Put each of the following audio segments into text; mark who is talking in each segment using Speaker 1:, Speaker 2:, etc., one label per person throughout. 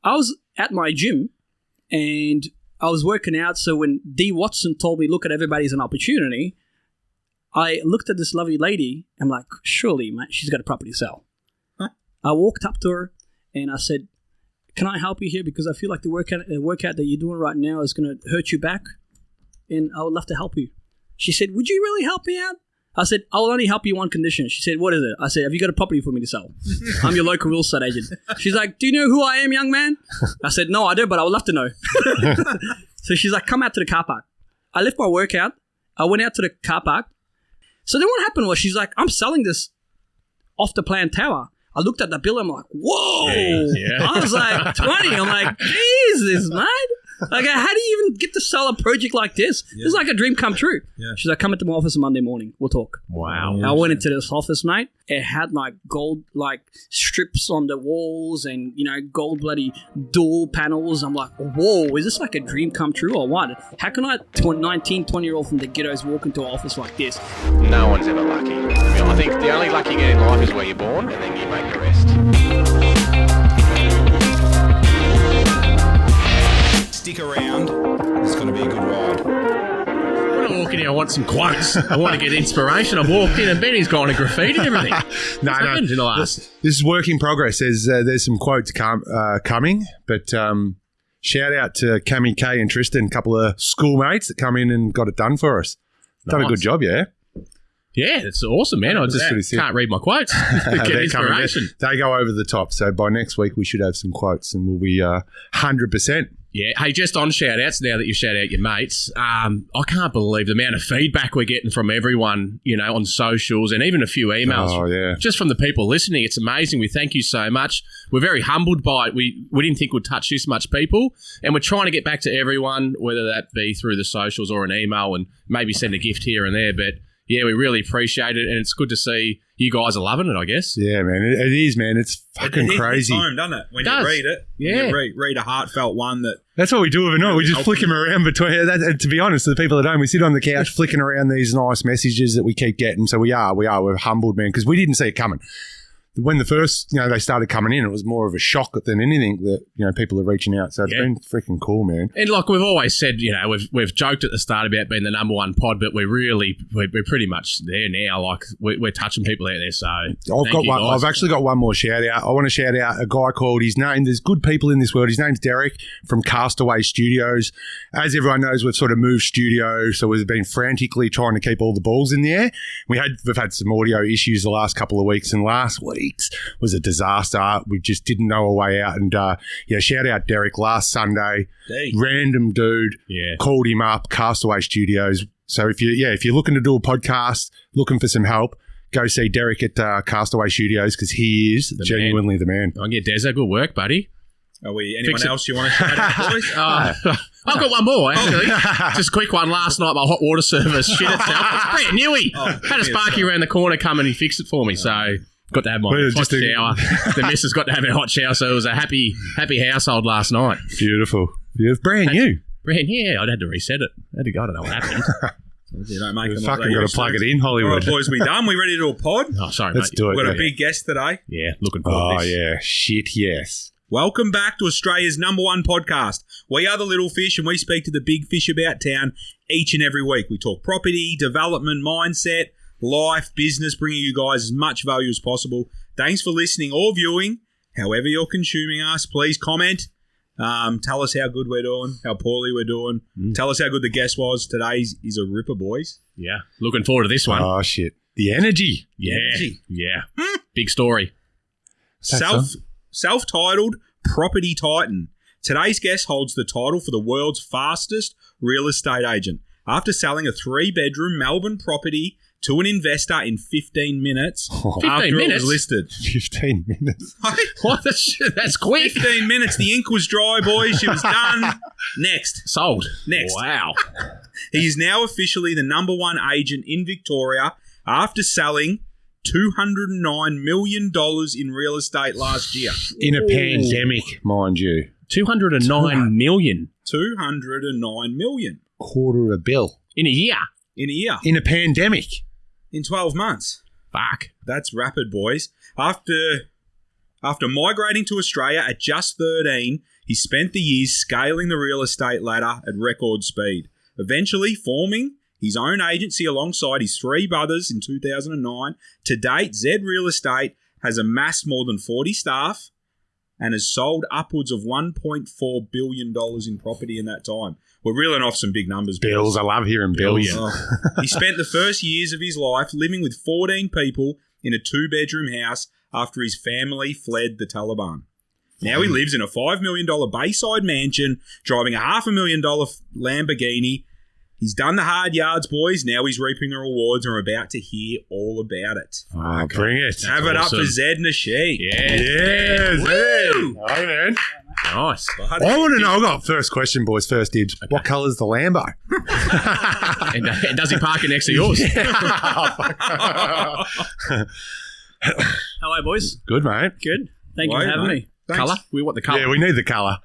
Speaker 1: I was at my gym and I was working out. So when D. Watson told me, look at everybody as an opportunity, I looked at this lovely lady. I'm like, surely, mate, she's got a property to sell.
Speaker 2: Huh?
Speaker 1: I walked up to her and I said, can I help you here? Because I feel like the workout that you're doing right now is going to hurt you back. And I would love to help you. She said, would you really help me out? I said, I will only help you on condition. She said, what is it? I said, have you got a property for me to sell? I'm your local real estate agent. She's like, do you know who I am, young man? I said, no, I don't, but I would love to know. So she's like, come out to the car park. I left my workout. I went out to the car park. So then what happened was she's like, I'm selling this off the plan tower. I looked at the bill. I'm like, whoa. Yeah. I was like 20. I'm like, Jesus, man. Like, how do you even get to sell a project like this? Yeah. This is like a dream come true. Yeah. She's like, come into my office Monday morning. We'll talk.
Speaker 3: Wow.
Speaker 1: I went into this office, mate. It had like gold, like strips on the walls and, you know, gold bloody door panels. I'm like, whoa, is this like a dream come true or what? How can I, 19, 20-year-old from the ghettos, walk into an office like this?
Speaker 4: No one's ever lucky. I think the only luck you get in life is where you're born and then you make the rest.
Speaker 2: Stick around. It's going to be a good ride.
Speaker 3: When I walk in here, I want some quotes. I want to get inspiration. I've walked in and Benny's gone and graffiti and everything.
Speaker 5: This is work in progress. There's some quotes coming, but shout out to Cammy K and Tristan, a couple of schoolmates that come in and got it done for us. Nice. Done a good job, yeah?
Speaker 3: Yeah, it's awesome, man. I just can't read my quotes. Get inspiration.
Speaker 5: They go over the top. So by next week, we should have some quotes and we'll be 100%.
Speaker 3: Yeah. Hey, just on shout-outs, now that you shout out your mates, I can't believe the amount of feedback we're getting from everyone, you know, on socials and even a few emails.
Speaker 5: Oh, yeah.
Speaker 3: Just from the people listening. It's amazing. We thank you so much. We're very humbled by it. We didn't think we'd touch this much people, and we're trying to get back to everyone, whether that be through the socials or an email, and maybe send a gift here and there. But yeah, we really appreciate it, and it's good to see you guys are loving it, I guess.
Speaker 5: Yeah, man. It is, man. It's fucking crazy.
Speaker 2: It home, doesn't it? When you read it.
Speaker 3: Yeah.
Speaker 2: You read a heartfelt one that...
Speaker 5: That's what we do overnight. We just flick them around between... to be honest, to the people at home, we sit on the couch flicking around these nice messages that we keep getting. So we're humbled, man, because we didn't see it coming. When the first, they started coming in, it was more of a shock than anything that, people are reaching out. So it's been freaking cool, man.
Speaker 3: And like we've always said, we've joked at the start about being the number one pod, but we're pretty much there now. Like we're touching people out there. So
Speaker 5: I've actually got one more shout out. I want to shout out a guy called, there's good people in this world. His name's Derek from Castaway Studios. As everyone knows, we've sort of moved studio, so we've been frantically trying to keep all the balls in the air. We've had some audio issues the last couple of weeks, and last week was a disaster. We just didn't know our way out. And shout out Derek last Sunday. Random dude called him up, Castaway Studios. So if you're looking to do a podcast, looking for some help, go see Derek at Castaway Studios because he is genuinely the man.
Speaker 3: I'll get Dezza. Good work, buddy.
Speaker 2: Are we anyone else you want to shout out, boys?
Speaker 3: I've got one more, actually. Just a quick one. Last night, my hot water service shit itself. It's brand newy. Had a Sparky around the corner come and he fixed it for me. So got to have my hot shower. The missus got to have her hot shower, so it was a happy household last night.
Speaker 5: Beautiful. Brand new.
Speaker 3: Brand new. I'd had to reset it. I don't know what happened.
Speaker 2: You don't make
Speaker 5: them fucking got to plug it in, Hollywood.
Speaker 2: All right, boys, we done? We ready to do a pod?
Speaker 3: Oh, sorry,
Speaker 5: Let's do it.
Speaker 2: We've got a big guest today.
Speaker 3: Yeah, looking forward to this.
Speaker 5: Oh, yeah. Shit, yes.
Speaker 2: Welcome back to Australia's #1 podcast. We are the little fish and we speak to the big fish about town each and every week. We talk property, development, mindset, life, business, bringing you guys as much value as possible. Thanks for listening or viewing. However you're consuming us, please comment. Tell us how good we're doing, how poorly we're doing. Tell us how good the guest was. Today is a ripper, boys.
Speaker 3: Yeah, looking forward to this one.
Speaker 5: Oh, shit. The energy.
Speaker 3: Yeah. Big story.
Speaker 2: Self-titled Property Titan. Today's guest holds the title for the world's fastest real estate agent. After selling a 3-bedroom Melbourne property to an investor in 15 minutes
Speaker 3: 15 minutes?
Speaker 2: It was listed.
Speaker 5: 15 minutes.
Speaker 3: What the shit? That's quick.
Speaker 2: 15 minutes. The ink was dry, boys. She was done. Next.
Speaker 3: Sold.
Speaker 2: Next.
Speaker 3: Wow.
Speaker 2: He is now officially the #1 agent in Victoria after selling $209 million in real estate last year.
Speaker 5: In a pandemic, mind you.
Speaker 3: 209 million.
Speaker 2: 209 million.
Speaker 5: Quarter a bill.
Speaker 3: In a year.
Speaker 5: In a pandemic.
Speaker 2: In 12 months.
Speaker 3: Fuck.
Speaker 2: That's rapid, boys. After After migrating to Australia at just 13, he spent the years scaling the real estate ladder at record speed, eventually forming his own agency alongside his three brothers in 2009. To date, Zed Real Estate has amassed more than 40 staff and has sold upwards of $1.4 billion in property in that time. We're reeling off some big numbers.
Speaker 5: Bills. I love hearing bills.
Speaker 2: He spent the first years of his life living with 14 people in a 2-bedroom house after his family fled the Taliban. Now he lives in a $5 million Bayside mansion, driving a $500,000 Lamborghini. He's done the hard yards, boys. Now he's reaping the rewards, and we're about to hear all about it.
Speaker 5: Oh, bring it.
Speaker 2: Have it up for Zed Nasheet.
Speaker 5: Yes. Hey, man.
Speaker 3: Nice.
Speaker 5: I want to know. I got first question, boys. First dibs. Okay. What colour's the Lambo?
Speaker 3: and does he park it next to yours?
Speaker 1: Hello, boys.
Speaker 5: Good, mate.
Speaker 1: Good. Thank you for having me.
Speaker 2: Thanks.
Speaker 3: Colour? We want the colour.
Speaker 5: Yeah, we need the colour.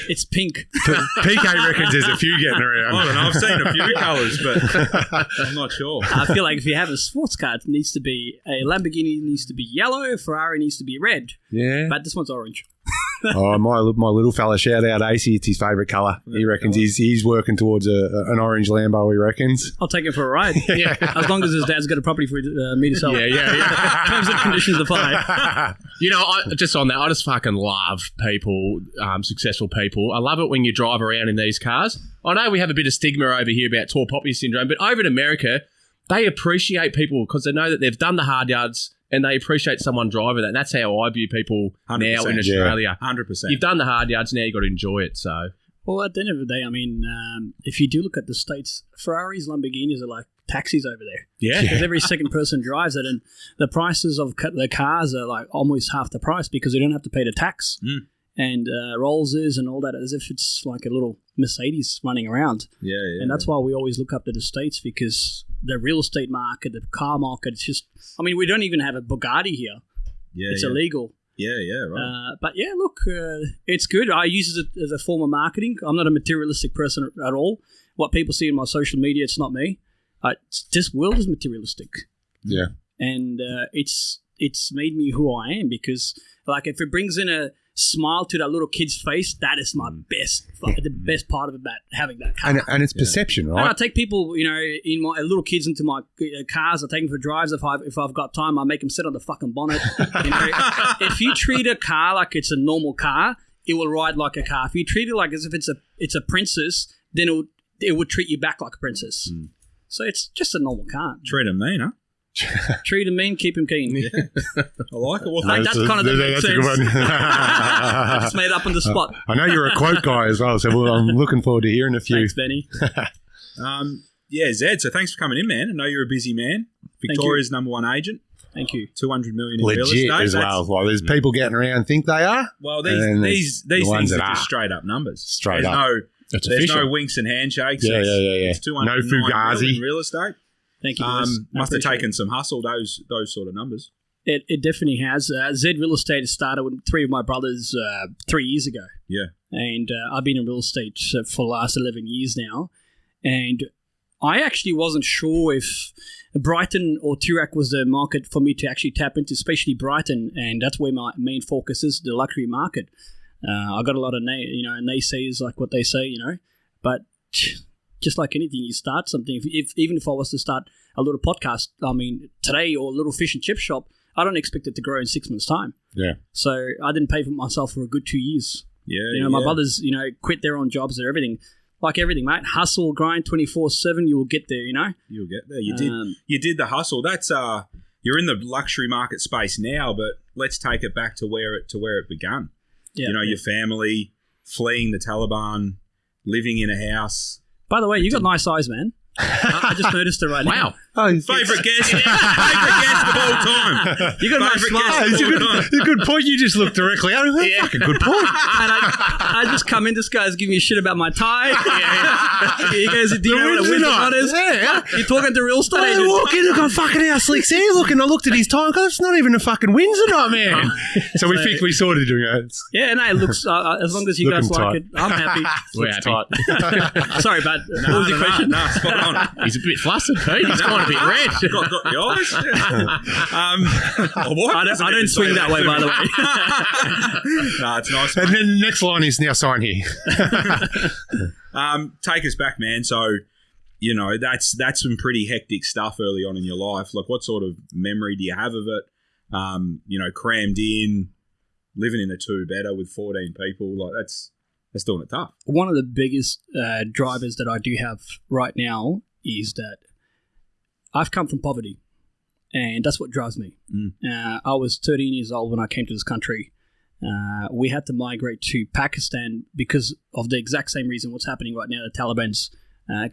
Speaker 1: It's pink.
Speaker 5: PK reckons there's a few getting around.
Speaker 2: I don't know. I've seen a few colours, but I'm not sure.
Speaker 1: I feel like if you have a sports car, it needs to be a Lamborghini needs to be yellow, a Ferrari needs to be red.
Speaker 5: Yeah.
Speaker 1: But this one's orange.
Speaker 5: Oh, my little fella, shout out AC, it's his favourite colour. He reckons he's working towards an orange Lambo, he reckons.
Speaker 1: I'll take it for a ride.
Speaker 5: Yeah.
Speaker 1: As long as his dad's got a property for me to sell.
Speaker 3: Yeah.
Speaker 1: Terms and conditions apply.
Speaker 3: You know, just on that, I just fucking love people, successful people. I love it when you drive around in these cars. I know we have a bit of stigma over here about tall poppy syndrome, but over in America, they appreciate people because they know that they've done the hard yards and they appreciate someone driving that. And that's how I view people now in Australia.
Speaker 2: 100%.
Speaker 3: You've done the hard yards, now you've got to enjoy it. So,
Speaker 1: well, at the end of the day, I mean, if you do look at the States, Ferraris, Lamborghinis are like taxis over there.
Speaker 3: yeah.
Speaker 1: Because every second person drives it, and the prices of the cars are like almost half the price because you don't have to pay the tax and Rollses and all that, as if it's like a little Mercedes running around.
Speaker 2: Yeah.
Speaker 1: And that's why we always look up to the States, because the real estate market, the car market, it's just, I mean, we don't even have a Bugatti here. It's illegal.
Speaker 2: Yeah, right.
Speaker 1: But yeah, look, it's good. I use it as a form of marketing. I'm not a materialistic person at all. What people see in my social media, it's not me. This world is materialistic.
Speaker 5: Yeah.
Speaker 1: And it's made me who I am, because like if it brings in a smile to that little kid's face, that is my the best part of about having that car.
Speaker 5: And it's perception, right?
Speaker 1: And I take people, you know, in my little kids into my cars. I take them for drives. If I've got time, I make them sit on the fucking bonnet. You know, if you treat a car like it's a normal car, it will ride like a car. If you treat it like as if it's a princess, then it would treat you back like a princess. So it's just a normal car.
Speaker 2: Treat him mean, huh?
Speaker 1: Treat him mean, keep him keen.
Speaker 2: Yeah. I like it. Well,
Speaker 1: that's kind of the
Speaker 5: that's a good one.
Speaker 1: It's made up on the spot.
Speaker 5: I know you're a quote guy as well, so I'm looking forward to hearing a few.
Speaker 1: Thanks, Benny.
Speaker 2: Yeah, Zed, so thanks for coming in, man. I know you're a busy man. Victoria's number one agent.
Speaker 1: Thank you.
Speaker 2: $200 million in
Speaker 5: Legit
Speaker 2: real estate.
Speaker 5: as well. Well, there's people getting around think they are.
Speaker 2: Well, these things are
Speaker 5: that
Speaker 2: just straight up numbers.
Speaker 5: Straight up.
Speaker 3: It's
Speaker 2: There's
Speaker 3: official.
Speaker 2: no winks and handshakes.
Speaker 5: Yeah.
Speaker 2: It's $209
Speaker 5: No fugazi.
Speaker 2: in real estate.
Speaker 1: Thank you, guys.
Speaker 2: Must have taken some hustle, those sort of numbers.
Speaker 1: It definitely has. Zed Real Estate started with 3 of my brothers 3 years ago.
Speaker 2: Yeah.
Speaker 1: And I've been in real estate for the last 11 years now. And I actually wasn't sure if Brighton or Toorak was the market for me to actually tap into, especially Brighton. And that's where my main focus is, the luxury market. I got a lot of naysayers, like what they say, but just like anything, you start something. Even if I was to start a little podcast, I mean, today, or a little fish and chip shop, I don't expect it to grow in 6 months' time.
Speaker 5: Yeah.
Speaker 1: So I didn't pay for myself for a good 2 years.
Speaker 2: Yeah.
Speaker 1: My brothers, quit their own jobs and everything. Like everything, mate. Hustle, grind 24/7. You will get there.
Speaker 2: You'll get there. You did the hustle. That's you're in the luxury market space now, but let's take it back to where it began.
Speaker 1: Yeah,
Speaker 2: your family fleeing the Taliban, living in a house.
Speaker 1: By the way, you got nice eyes, man. I just noticed it right now.
Speaker 5: Oh,
Speaker 2: Favourite guest of all time.
Speaker 1: You got a nice smile.
Speaker 5: It's a good point. You just look directly at him. That's fucking good point.
Speaker 1: And I just come in, this guy's giving me shit about my tie. He goes, do you know what a Windsor knot is?
Speaker 5: Yeah.
Speaker 1: You're talking to real estate
Speaker 5: I
Speaker 1: agents.
Speaker 5: walk in, look, I'm fucking how slick's hair looking. I looked at his tie and go, it's not even a fucking Windsor knot, man. So we sorted doing it.
Speaker 1: Yeah, no, it looks, as long as you guys
Speaker 5: Looking
Speaker 1: like it, I'm happy.
Speaker 3: We're happy.
Speaker 1: Sorry, but what was your question?
Speaker 2: Spot
Speaker 3: He's a bit flustered, Pete. He's gone a bit red.
Speaker 2: got the eyes. What?
Speaker 1: I don't swing that way, by the way.
Speaker 2: No, it's nice.
Speaker 5: And then the next line is now sign here.
Speaker 2: Take us back, man. So, that's some pretty hectic stuff early on in your life. Like, what sort of memory do you have of it? Crammed in, living in a two-bedder with 14 people. Like, that's doing it tough.
Speaker 1: One of the biggest drivers that I do have right now is that I've come from poverty, and that's what drives me. I was 13 years old when I came to this country. We had to migrate to Pakistan because of the exact same reason what's happening right now. The Taliban's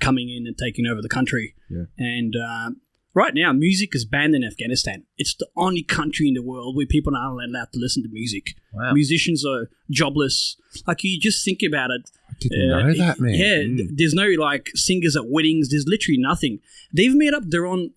Speaker 1: coming in and taking over the country. Yeah. And right now, music is banned in Afghanistan. It's the only country in the world where people aren't allowed to listen to music. Wow. Musicians are jobless. Like, you just think about it.
Speaker 5: I didn't know that, man.
Speaker 1: Yeah, there's no, singers at weddings. There's literally nothing. They've made up their own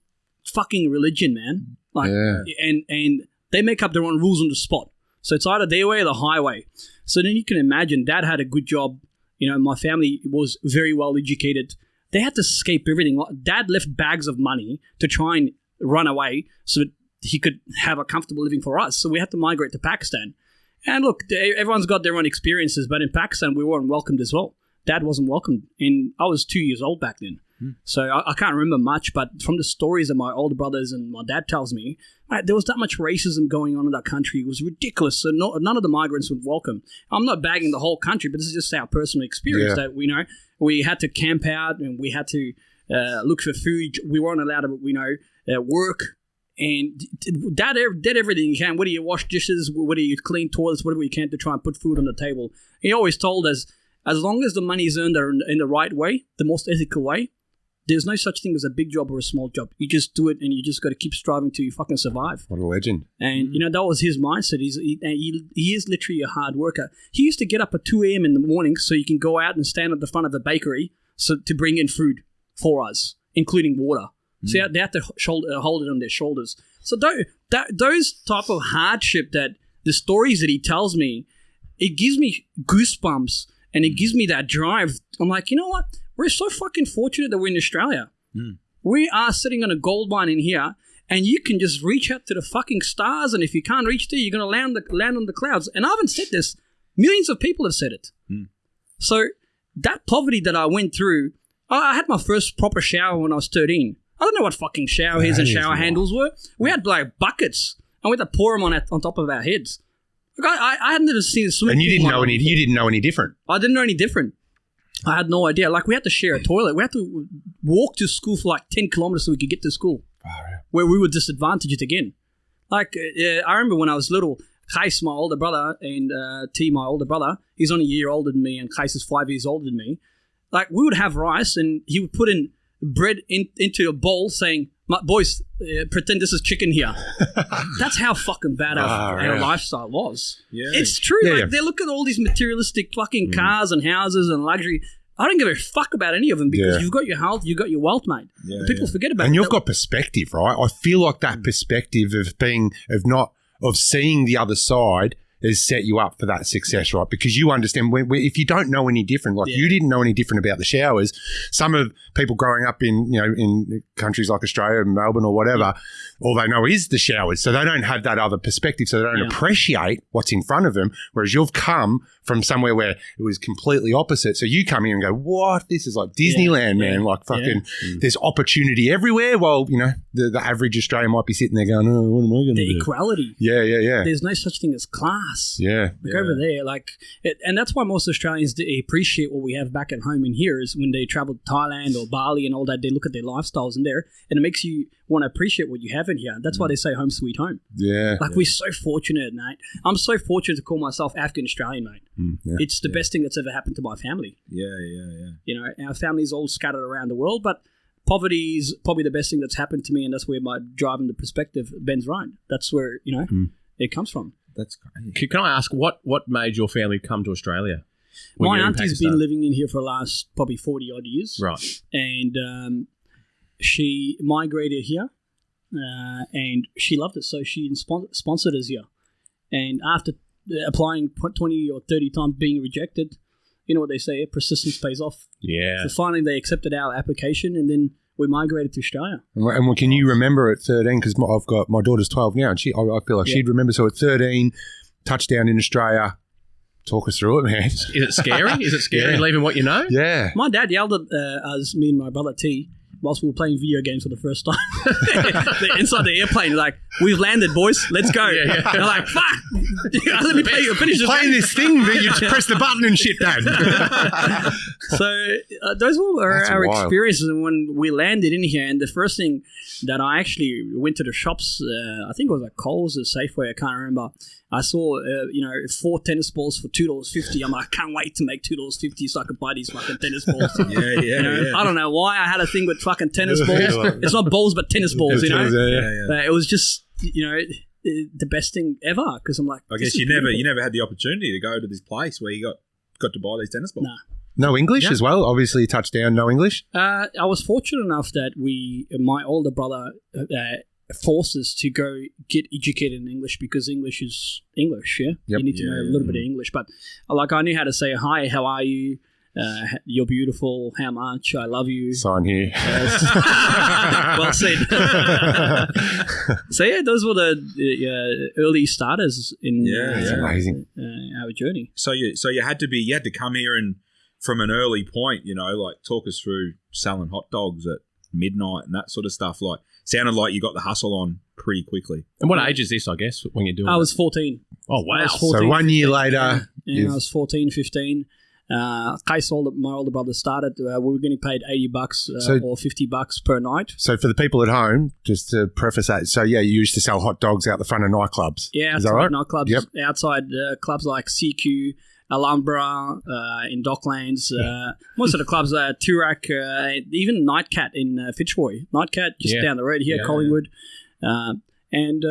Speaker 1: fucking religion, man. And they make up their own rules on the spot. So it's either their way or the highway. So then you can imagine, Dad had a good job. My family was very well educated. They had to escape everything. Dad left bags of money to try and run away so that he could have a comfortable living for us. So we had to migrate to Pakistan. And look, everyone's got their own experiences, but in Pakistan, we weren't welcomed as well. Dad wasn't welcomed. And I was 2 years old back then. So I can't remember much, but from the stories that my older brothers and my dad tells me, there was that much racism going on in that country. It was ridiculous. So none of the migrants would welcome. I'm not bagging the whole country, but this is just our personal experience that we had to camp out and we had to look for food. We weren't allowed to, work. And Dad did everything he can. Whether you wash dishes, whether you clean toilets, whatever you can to try and put food on the table. He always told us, as long as the money is earned in the right way, the most ethical way, there's no such thing as a big job or a small job. You just do it, and you just got to keep striving till you fucking survive.
Speaker 5: What a legend.
Speaker 1: And, that was his mindset. He is literally a hard worker. He used to get up at 2 a.m. in the morning so you can go out and stand at the front of the bakery to bring in food for us, including water. So they have to hold it on their shoulders. So those type of hardship, that the stories that he tells me, it gives me goosebumps, and it gives me that drive. I'm like, you know what? We're so fucking fortunate that we're in Australia. We are sitting on a gold mine in here, and you can just reach out to the fucking stars, and if you can't reach there, you're going to land on the clouds. And I haven't said this. Millions of people have said it. So that poverty that I went through, I had my first proper shower when I was 13. I don't know what fucking shower heads and shower handles were. We had buckets, and we had to pour them on top of our heads. Like, I hadn't ever seen a swimming pool.
Speaker 5: And you didn't know any different.
Speaker 1: I didn't know any different. I had no idea. Like, we had to share a toilet. We had to walk to school for 10 kilometers so we could get to school, where we were disadvantaged again. Like, I remember when I was little, Kais, my older brother, and T, my older brother, he's only a year older than me, and Kais is 5 years older than me. Like, we would have rice, and he would put in bread into a bowl saying, boys, pretend this is chicken here. That's how fucking bad our lifestyle was. Yeah. It's true. They look at all these materialistic fucking cars and houses and luxury. I don't give a fuck about any of them because you've got your health, you've got your wealth, mate. People forget about it.
Speaker 5: And you've got perspective, right? I feel like that perspective of seeing the other side has set you up for that success, right? Because you understand if you don't know any different, you didn't know any different about the showers. Some of people growing up in countries like Australia, Melbourne or whatever, all they know is the showers. So they don't have that other perspective. So they don't appreciate what's in front of them. Whereas you've come from somewhere where it was completely opposite. So you come in and go, what? This is like Disneyland, man. Like fucking, there's opportunity everywhere. While, the average Australian might be sitting there going, oh, what am I going to do?
Speaker 1: The equality.
Speaker 5: Yeah.
Speaker 1: There's no such thing as class. Over there, and that's why most Australians appreciate what we have back at home in here is when they travel to Thailand or Bali and all that, they look at their lifestyles in there, and it makes you want to appreciate what you have in here. That's why they say home sweet home. We're so fortunate, mate. I'm so fortunate to call myself African Australian, mate. It's the best thing that's ever happened to my family. Our family's all scattered around the world, but poverty is probably the best thing that's happened to me, and that's where my drive and the perspective bends right. That's where it comes from.
Speaker 2: That's great.
Speaker 3: Can I ask what made your family come to Australia?
Speaker 1: My auntie's been living in here for the last probably 40 odd years.
Speaker 3: Right.
Speaker 1: And she migrated here and she loved it. So she sponsored us here. And after applying 20 or 30 times being rejected, you know what they say, persistence pays off.
Speaker 3: Yeah.
Speaker 1: So finally they accepted our application, and then we migrated to Australia.
Speaker 5: And can you remember at 13, because I've got my daughter's 12 now, and I feel like she'd remember. So at 13, touchdown in Australia. Talk us through it, man.
Speaker 3: Is it scary? Is it scary leaving what you know?
Speaker 5: Yeah.
Speaker 1: My dad yelled at us, me and my brother T, whilst we were playing video games for the first time. Inside the airplane, like, we've landed, boys. Let's go. Yeah. They're like, fuck. Let me finish this.
Speaker 5: Playing this thing that you press the button and shit, Dad.
Speaker 1: So those were
Speaker 5: That's
Speaker 1: our
Speaker 5: wild.
Speaker 1: experiences when we landed in here. And the first thing that I actually went to the shops, I think it was like Coles or Safeway, I can't remember. I saw, 4 tennis balls for $2.50. I'm like, I can't wait to make $2.50 so I could buy these fucking tennis balls.
Speaker 2: Yeah.
Speaker 1: I don't know why I had a thing with fucking tennis balls. It's not balls, but tennis balls,
Speaker 2: Yeah.
Speaker 1: It was just, the best thing ever, because I'm like,
Speaker 2: I guess you never had the opportunity to go to this place where you got to buy these tennis balls.
Speaker 1: Nah.
Speaker 5: No English as well? Obviously, touchdown, no English?
Speaker 1: I was fortunate enough that my older brother forced us to go get educated in English, because English is English, yeah?
Speaker 5: Yep.
Speaker 1: You need to know a little bit of English. But, I knew how to say, hi, how are you? You're beautiful, how much, I love you.
Speaker 5: Sign here.
Speaker 1: Well said. So, those were the early starters in
Speaker 5: That's amazing.
Speaker 1: our journey.
Speaker 2: So you had to come here and from an early point, talk us through selling hot dogs at midnight and that sort of stuff. Like, sounded like you got the hustle on pretty quickly.
Speaker 3: And what age is this, I guess, when you're doing
Speaker 1: I was 14.
Speaker 3: Oh, wow.
Speaker 1: I was 14,
Speaker 5: So 1 year
Speaker 1: 15.
Speaker 5: later.
Speaker 1: Yeah, I was 14, 15. Case my older brother started, we were getting paid $80 or $50 per night.
Speaker 5: So for the people at home, just to preface that, you used to sell hot dogs out the front of nightclubs.
Speaker 1: Yeah,
Speaker 5: is that right?
Speaker 1: Nightclubs,
Speaker 5: Yep.
Speaker 1: outside clubs like CQ, Alhambra, in Docklands, most of the clubs, Turak, even Nightcat in Fitzroy. Nightcat just down the road here, Collingwood. And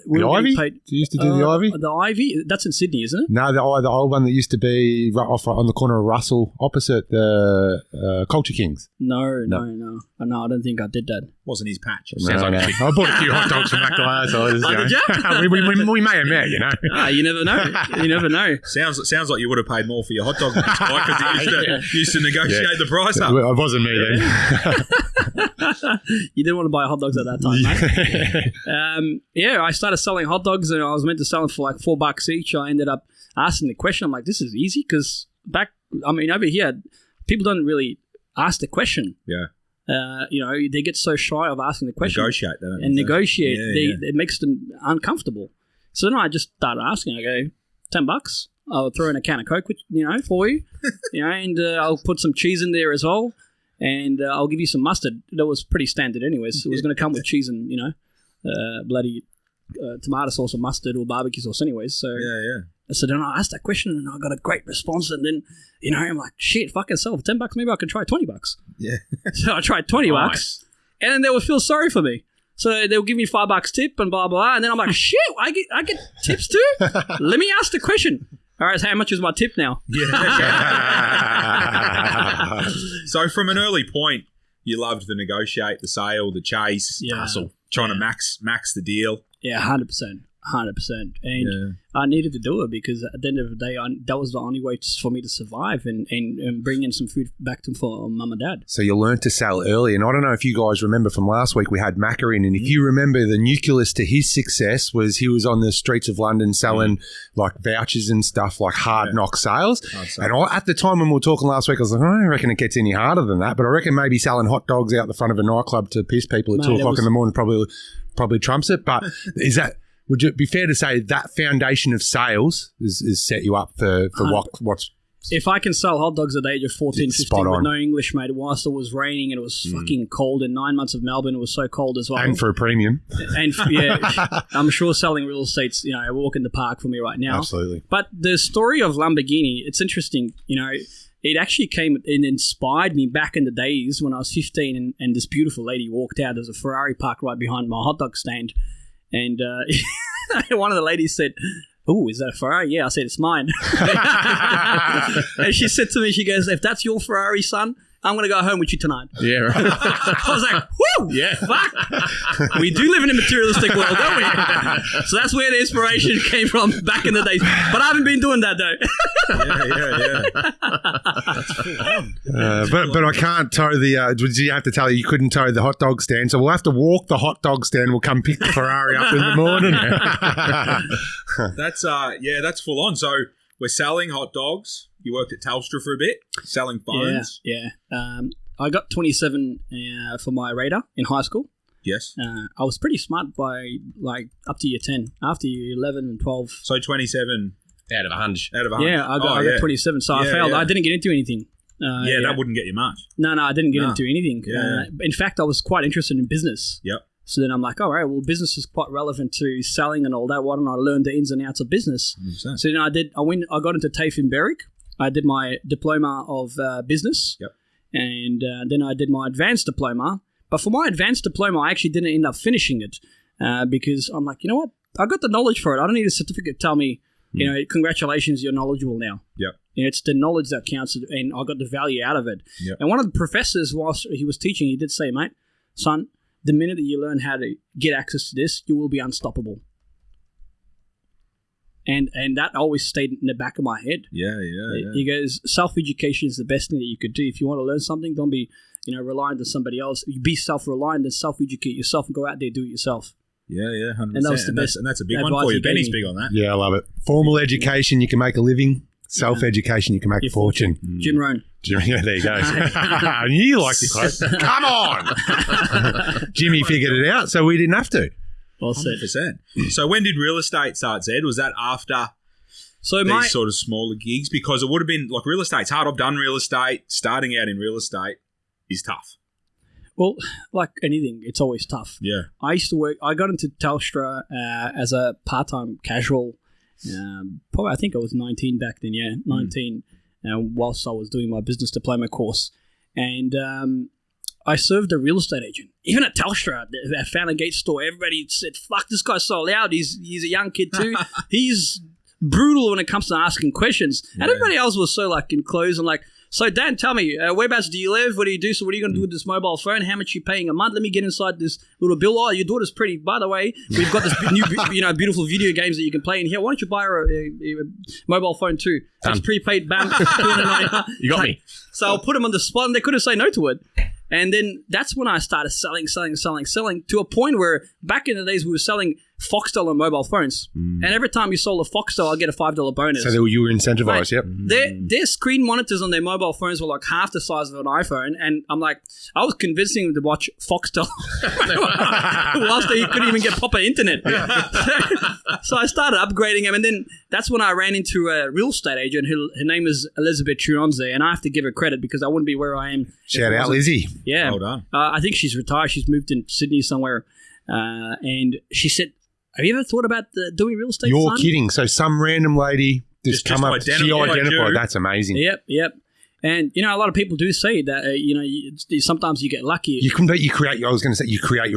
Speaker 1: we
Speaker 5: The
Speaker 1: were
Speaker 5: Ivy?
Speaker 1: getting paid.
Speaker 5: You used to do the Ivy?
Speaker 1: The Ivy? That's in Sydney, isn't it?
Speaker 5: No, the old one that used to be right off on the corner of Russell, opposite the Culture Kings.
Speaker 1: No, I don't think I did that.
Speaker 2: Wasn't his patch.
Speaker 3: Sounds like a big-
Speaker 5: I bought a few hot dogs from that guy. So
Speaker 1: Did you?
Speaker 5: we may have met,
Speaker 1: You never know. You never know.
Speaker 2: Sounds like you would have paid more for your hot dog because you used to negotiate the price up.
Speaker 5: It wasn't me then.
Speaker 1: You didn't want to buy hot dogs at that time, mate. I started selling hot dogs, and I was meant to sell them for like $4 each. I ended up asking the question. I'm like, this is easy, because over here, people don't really ask the question.
Speaker 2: Yeah.
Speaker 1: They get so shy of asking the question.
Speaker 2: Negotiate, don't they?
Speaker 1: Negotiate.
Speaker 2: Yeah.
Speaker 1: It makes them uncomfortable. So then I just started asking. I go, $10. I'll throw in a can of Coke, for you. And I'll put some cheese in there as well. And I'll give you some mustard. That was pretty standard anyways. It was going to come with cheese and, bloody tomato sauce or mustard or barbecue sauce anyways. So So then I asked that question, and I got a great response. And then, I'm like, shit, fucking sell for $10. Maybe I can try $20.
Speaker 2: Yeah.
Speaker 1: So I tried $20.
Speaker 3: Nice.
Speaker 1: And then they would feel sorry for me. So they'll give me $5 tip and blah, blah, blah. And then I'm like, shit, I get tips too? Let me ask the question. All right, how much is my tip now?
Speaker 2: Yeah. So from an early point, you loved the negotiate, the sale, the chase, hustle, trying to max the deal.
Speaker 1: Yeah, 100%. 100%. And I needed to do it, because at the end of the day, that was the only way for me to survive and bring in some food back for mum and dad.
Speaker 5: So you learned to sell early. And I don't know if you guys remember from last week, we had Macca in. And if you remember, the nucleus to his success was he was on the streets of London selling like vouchers and stuff, like hard knock sales. And at the time when we were talking last week, I was like, I don't reckon it gets any harder than that. But I reckon maybe selling hot dogs out the front of a nightclub to piss people at 2 o'clock in the morning probably trumps it. But would it be fair to say that foundation of sales is set you up for what's...
Speaker 1: If I can sell hot dogs at the age of 14, 15 with no English, mate, whilst it was raining and it was fucking cold, in 9 months of Melbourne, it was so cold as well.
Speaker 5: And for a premium.
Speaker 1: And I'm sure selling real estate's, a walk in the park for me right now.
Speaker 5: Absolutely.
Speaker 1: But the story of Lamborghini, it's interesting, it actually came and inspired me back in the days when I was 15 and this beautiful lady walked out. There's a Ferrari parked right behind my hot dog stand. And one of the ladies said, "Oh, is that a Ferrari?" Yeah, I said, "It's mine." And she said to me, she goes, "If that's your Ferrari, son, I'm going to go home with you tonight."
Speaker 3: Yeah, right.
Speaker 1: I was like, whoo! Yeah. Fuck. We do live in a materialistic world, don't we? So that's where the inspiration came from back in the days. But I haven't been doing that, though.
Speaker 5: But I can't tow the. Did you have to tell you couldn't tow the hot dog stand? So we'll have to walk the hot dog stand. We'll come pick the Ferrari up in the morning.
Speaker 2: That's full on. So we're selling hot dogs. You worked at Telstra for a bit, selling phones.
Speaker 1: Yeah. I got 27 for my radar in high school.
Speaker 2: Yes.
Speaker 1: I was pretty smart by up to year 10. After year 11 and 12.
Speaker 2: So 27
Speaker 3: out of 100.
Speaker 1: Yeah, I got 27. So I failed. I didn't get into anything.
Speaker 2: That wouldn't get you much.
Speaker 1: No, I didn't get into anything.
Speaker 2: Yeah.
Speaker 1: In fact, I was quite interested in business.
Speaker 2: Yep.
Speaker 1: So then I'm like, all right, well, business is quite relevant to selling and all that. Why don't I learn the ins and outs of business?
Speaker 2: 100%.
Speaker 1: So then I got into TAFE in Berwick. I did my diploma of business.
Speaker 2: Yep.
Speaker 1: And then I did my advanced diploma. But for my advanced diploma, I actually didn't end up finishing it because I'm like, you know what? I got the knowledge for it. I don't need a certificate to tell me, congratulations, you're knowledgeable now.
Speaker 2: Yep.
Speaker 1: It's the knowledge that counts, and I got the value out of it.
Speaker 2: Yep.
Speaker 1: And one of the professors, whilst he was teaching, he did say, mate, son, the minute that you learn how to get access to this, you will be unstoppable. And that always stayed in the back of my head.
Speaker 2: Yeah.
Speaker 1: He goes, self-education is the best thing that you could do. If you want to learn something, don't be reliant on somebody else. You be self-reliant and self-educate yourself and go out there and do it yourself.
Speaker 2: Yeah, 100%.
Speaker 1: And that was the best
Speaker 2: and that's a big one for you. Benny's big on that.
Speaker 5: Yeah, I love it. Formal education, you can make a living. Self-education, you can make a fortune.
Speaker 1: Jim Rohn.
Speaker 5: Yeah, there you go. I knew you liked your clothes. Come on. Jimmy figured it out, so we didn't have to.
Speaker 1: Well said.
Speaker 2: 100%. So when did real estate start, Zed? Was that after these sort of smaller gigs? Because it would have been, like, real estate's hard. I've done real estate. Starting out in real estate is tough.
Speaker 1: Well, like anything, it's always tough.
Speaker 2: Yeah.
Speaker 1: I used to work, I got into Telstra as a part-time casual. Probably, I think I was 19 back then, 19, whilst I was doing my business diploma course. And I served a real estate agent. Even at Telstra, at Fountain Gate store, everybody said, fuck, this guy's so loud. He's a young kid too. He's brutal when it comes to asking questions. And everybody else was so like enclosed and like, so Dan, tell me, whereabouts do you live? What do you do? So what are you going to do with this mobile phone? How much are you paying a month? Let me get inside this little bill. Oh, your daughter's pretty. By the way, we've got this new, beautiful video games that you can play in here. Why don't you buy her a mobile phone too? It's prepaid. Bam.
Speaker 3: You got me.
Speaker 1: So I'll put them on the spot and they couldn't say no to it. And then that's when I started selling to a point where back in the days we were selling Foxtel on mobile phones. And every time you sold a Foxtel, I'll get a $5 bonus.
Speaker 5: So you were incentivized, yep.
Speaker 1: Their screen monitors on their mobile phones were like half the size of an iPhone. And I'm like, I was convincing them to watch Foxtel whilst they couldn't even get proper internet. So I started upgrading them. And then that's when I ran into a real estate agent. Her name is Elizabeth Truonze. And I have to give her credit because I wouldn't be where I am.
Speaker 5: Shout out, Lizzie.
Speaker 1: Yeah.
Speaker 2: Well done.
Speaker 1: I think she's retired. She's moved in Sydney somewhere. And she said, have you ever thought about doing real estate?
Speaker 5: You're kidding. So some random lady just come up. She identified. That's amazing.
Speaker 1: Yep. And, a lot of people do say that, sometimes you get lucky.
Speaker 5: You create your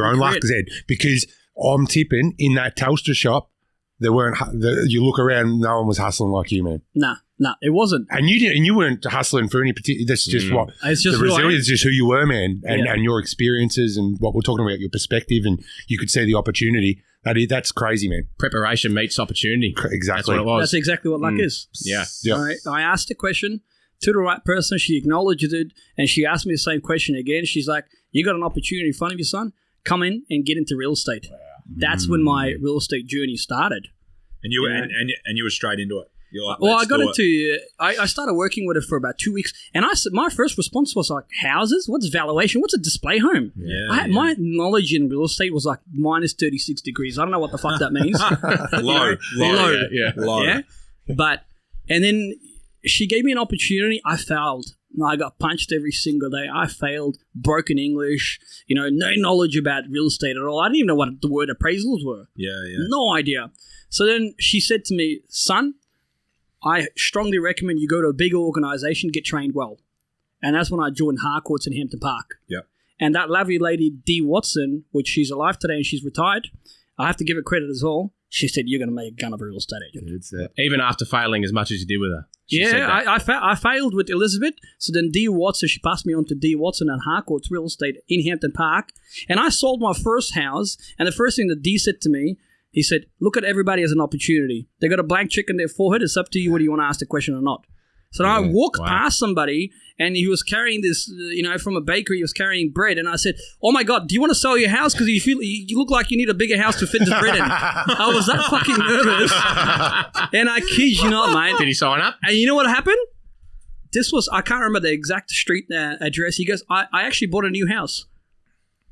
Speaker 5: own luck, Zed, because I'm tipping in that Telstra shop, you look around, no one was hustling like you, man.
Speaker 1: Nah, it wasn't.
Speaker 5: And you weren't hustling for any particular. That's just what
Speaker 1: it's just
Speaker 5: the resilience is just who you were, man, and your experiences and what we're talking about, your perspective, and you could see the opportunity. That's crazy, man.
Speaker 3: Preparation meets opportunity.
Speaker 5: Exactly.
Speaker 3: That's what it was.
Speaker 1: That's exactly what luck is.
Speaker 3: Yeah.
Speaker 1: I asked a question to the right person. She acknowledged it, and she asked me the same question again. She's like, "You got an opportunity in front of you, son. Come in and get into real estate." Wow. That's when my real estate journey started.
Speaker 2: And you were straight into it. You're like,
Speaker 1: well, I started working with it for about 2 weeks, and my first response was like, houses? What's valuation? What's a display home? My knowledge in real estate was like minus 36 degrees. I don't know what the fuck that means. Low. Yeah. But, and then she gave me an opportunity. I failed. I got punched every single day. I failed, broken English, no knowledge about real estate at all. I didn't even know what the word appraisals were.
Speaker 2: Yeah.
Speaker 1: No idea. So then she said to me, son, I strongly recommend you go to a bigger organization, get trained well. And that's when I joined Harcourts in Hampton Park.
Speaker 2: Yep.
Speaker 1: And that lovely lady, Dee Watson, which she's alive today and she's retired, I have to give her credit as well. She said, you're going to make a gun of a real estate agent.
Speaker 3: Even after failing as much as you did with her.
Speaker 1: I failed with Elizabeth. So then Dee Watson, she passed me on to Dee Watson at Harcourts Real Estate in Hampton Park. And I sold my first house. And the first thing that Dee said to me, he said, look at everybody as an opportunity. They got a blank check in their forehead. It's up to you whether you want to ask the question or not. So I walked past somebody and he was carrying this, from a bakery, he was carrying bread. And I said, oh my God, do you want to sell your house? Because you look like you need a bigger house to fit this bread in. I was that fucking nervous. And I kid you not, mate.
Speaker 3: Did he sign up?
Speaker 1: And you know what happened? I can't remember the exact street address. He goes, I actually bought a new house.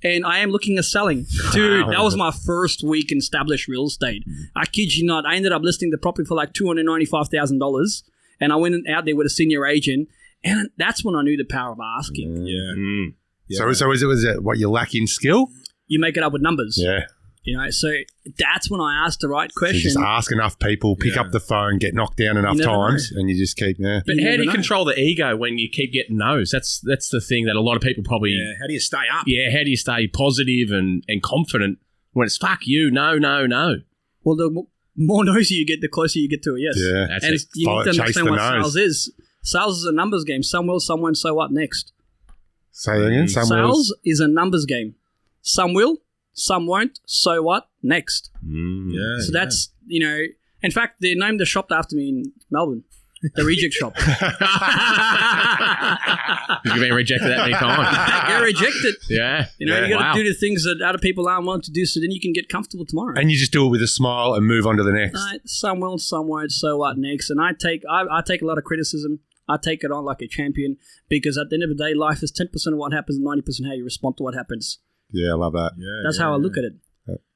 Speaker 1: And I am looking at selling. Dude, that was my first week in established real estate. I kid you not. I ended up listing the property for like $295,000. And I went out there with a senior agent. And that's when I knew the power of asking.
Speaker 5: So was it what you lack in skill?
Speaker 1: You make it up with numbers.
Speaker 5: Yeah.
Speaker 1: So that's when I asked the right question.
Speaker 5: So just ask enough people, pick up the phone, get knocked down enough times, and you just keep,
Speaker 3: But how do you control the ego when you keep getting no's? That's the thing that a lot of people probably...
Speaker 2: Yeah, how do you stay up?
Speaker 3: Yeah, how do you stay positive and confident when it's fuck you, no.
Speaker 1: Well, the more no's you get, the closer you get to a yes.
Speaker 5: Yeah,
Speaker 3: that's
Speaker 1: and
Speaker 3: it.
Speaker 1: you need to understand what sales is. Sales is a numbers game. Some will, some won't, so what next?
Speaker 5: Say that again.
Speaker 1: Sales is a numbers game. Some will, some won't, so what next? So that's, in fact, they named the shop after me in Melbourne. The reject shop.
Speaker 3: You've been rejected that many times.
Speaker 1: Get rejected.
Speaker 3: Yeah.
Speaker 1: You got to do the things that other people aren't willing to do so then you can get comfortable tomorrow.
Speaker 5: And you just do it with a smile and move on to the next.
Speaker 1: Some will, some won't, so what next? And I take a lot of criticism. I take it on like a champion because at the end of the day, life is 10% of what happens and 90% how you respond to what happens.
Speaker 5: Yeah, I love that.
Speaker 1: That's how I look at it.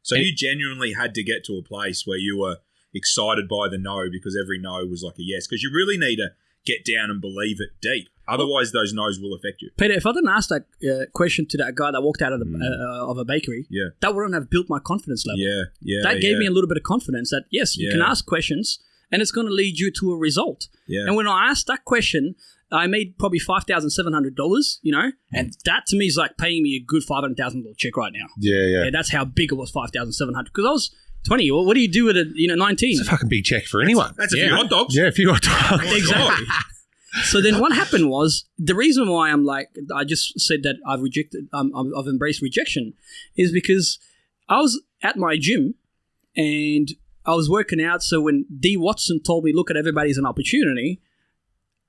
Speaker 2: So you genuinely had to get to a place where you were excited by the no because every no was like a yes, because you really need to get down and believe it deep. Otherwise, those no's will affect you.
Speaker 1: Peter, if I didn't ask that question to that guy that walked out of of a bakery, that wouldn't have built my confidence level. That gave me a little bit of confidence that, yes, you can ask questions and it's going to lead you to a result. And when I asked that question, I made probably $5,700, and that to me is like paying me a good $500,000 check right now. Yeah, that's how big it was, $5,700. Because I was 20. Well, what do you do at 19?
Speaker 5: It's a fucking big check for anyone.
Speaker 2: That's a few hot dogs.
Speaker 5: Yeah, a few hot dogs.
Speaker 1: Exactly. So then what happened was, the reason why I just said that I've embraced rejection is because I was at my gym and I was working out. So when D. Watson told me, look at everybody as an opportunity,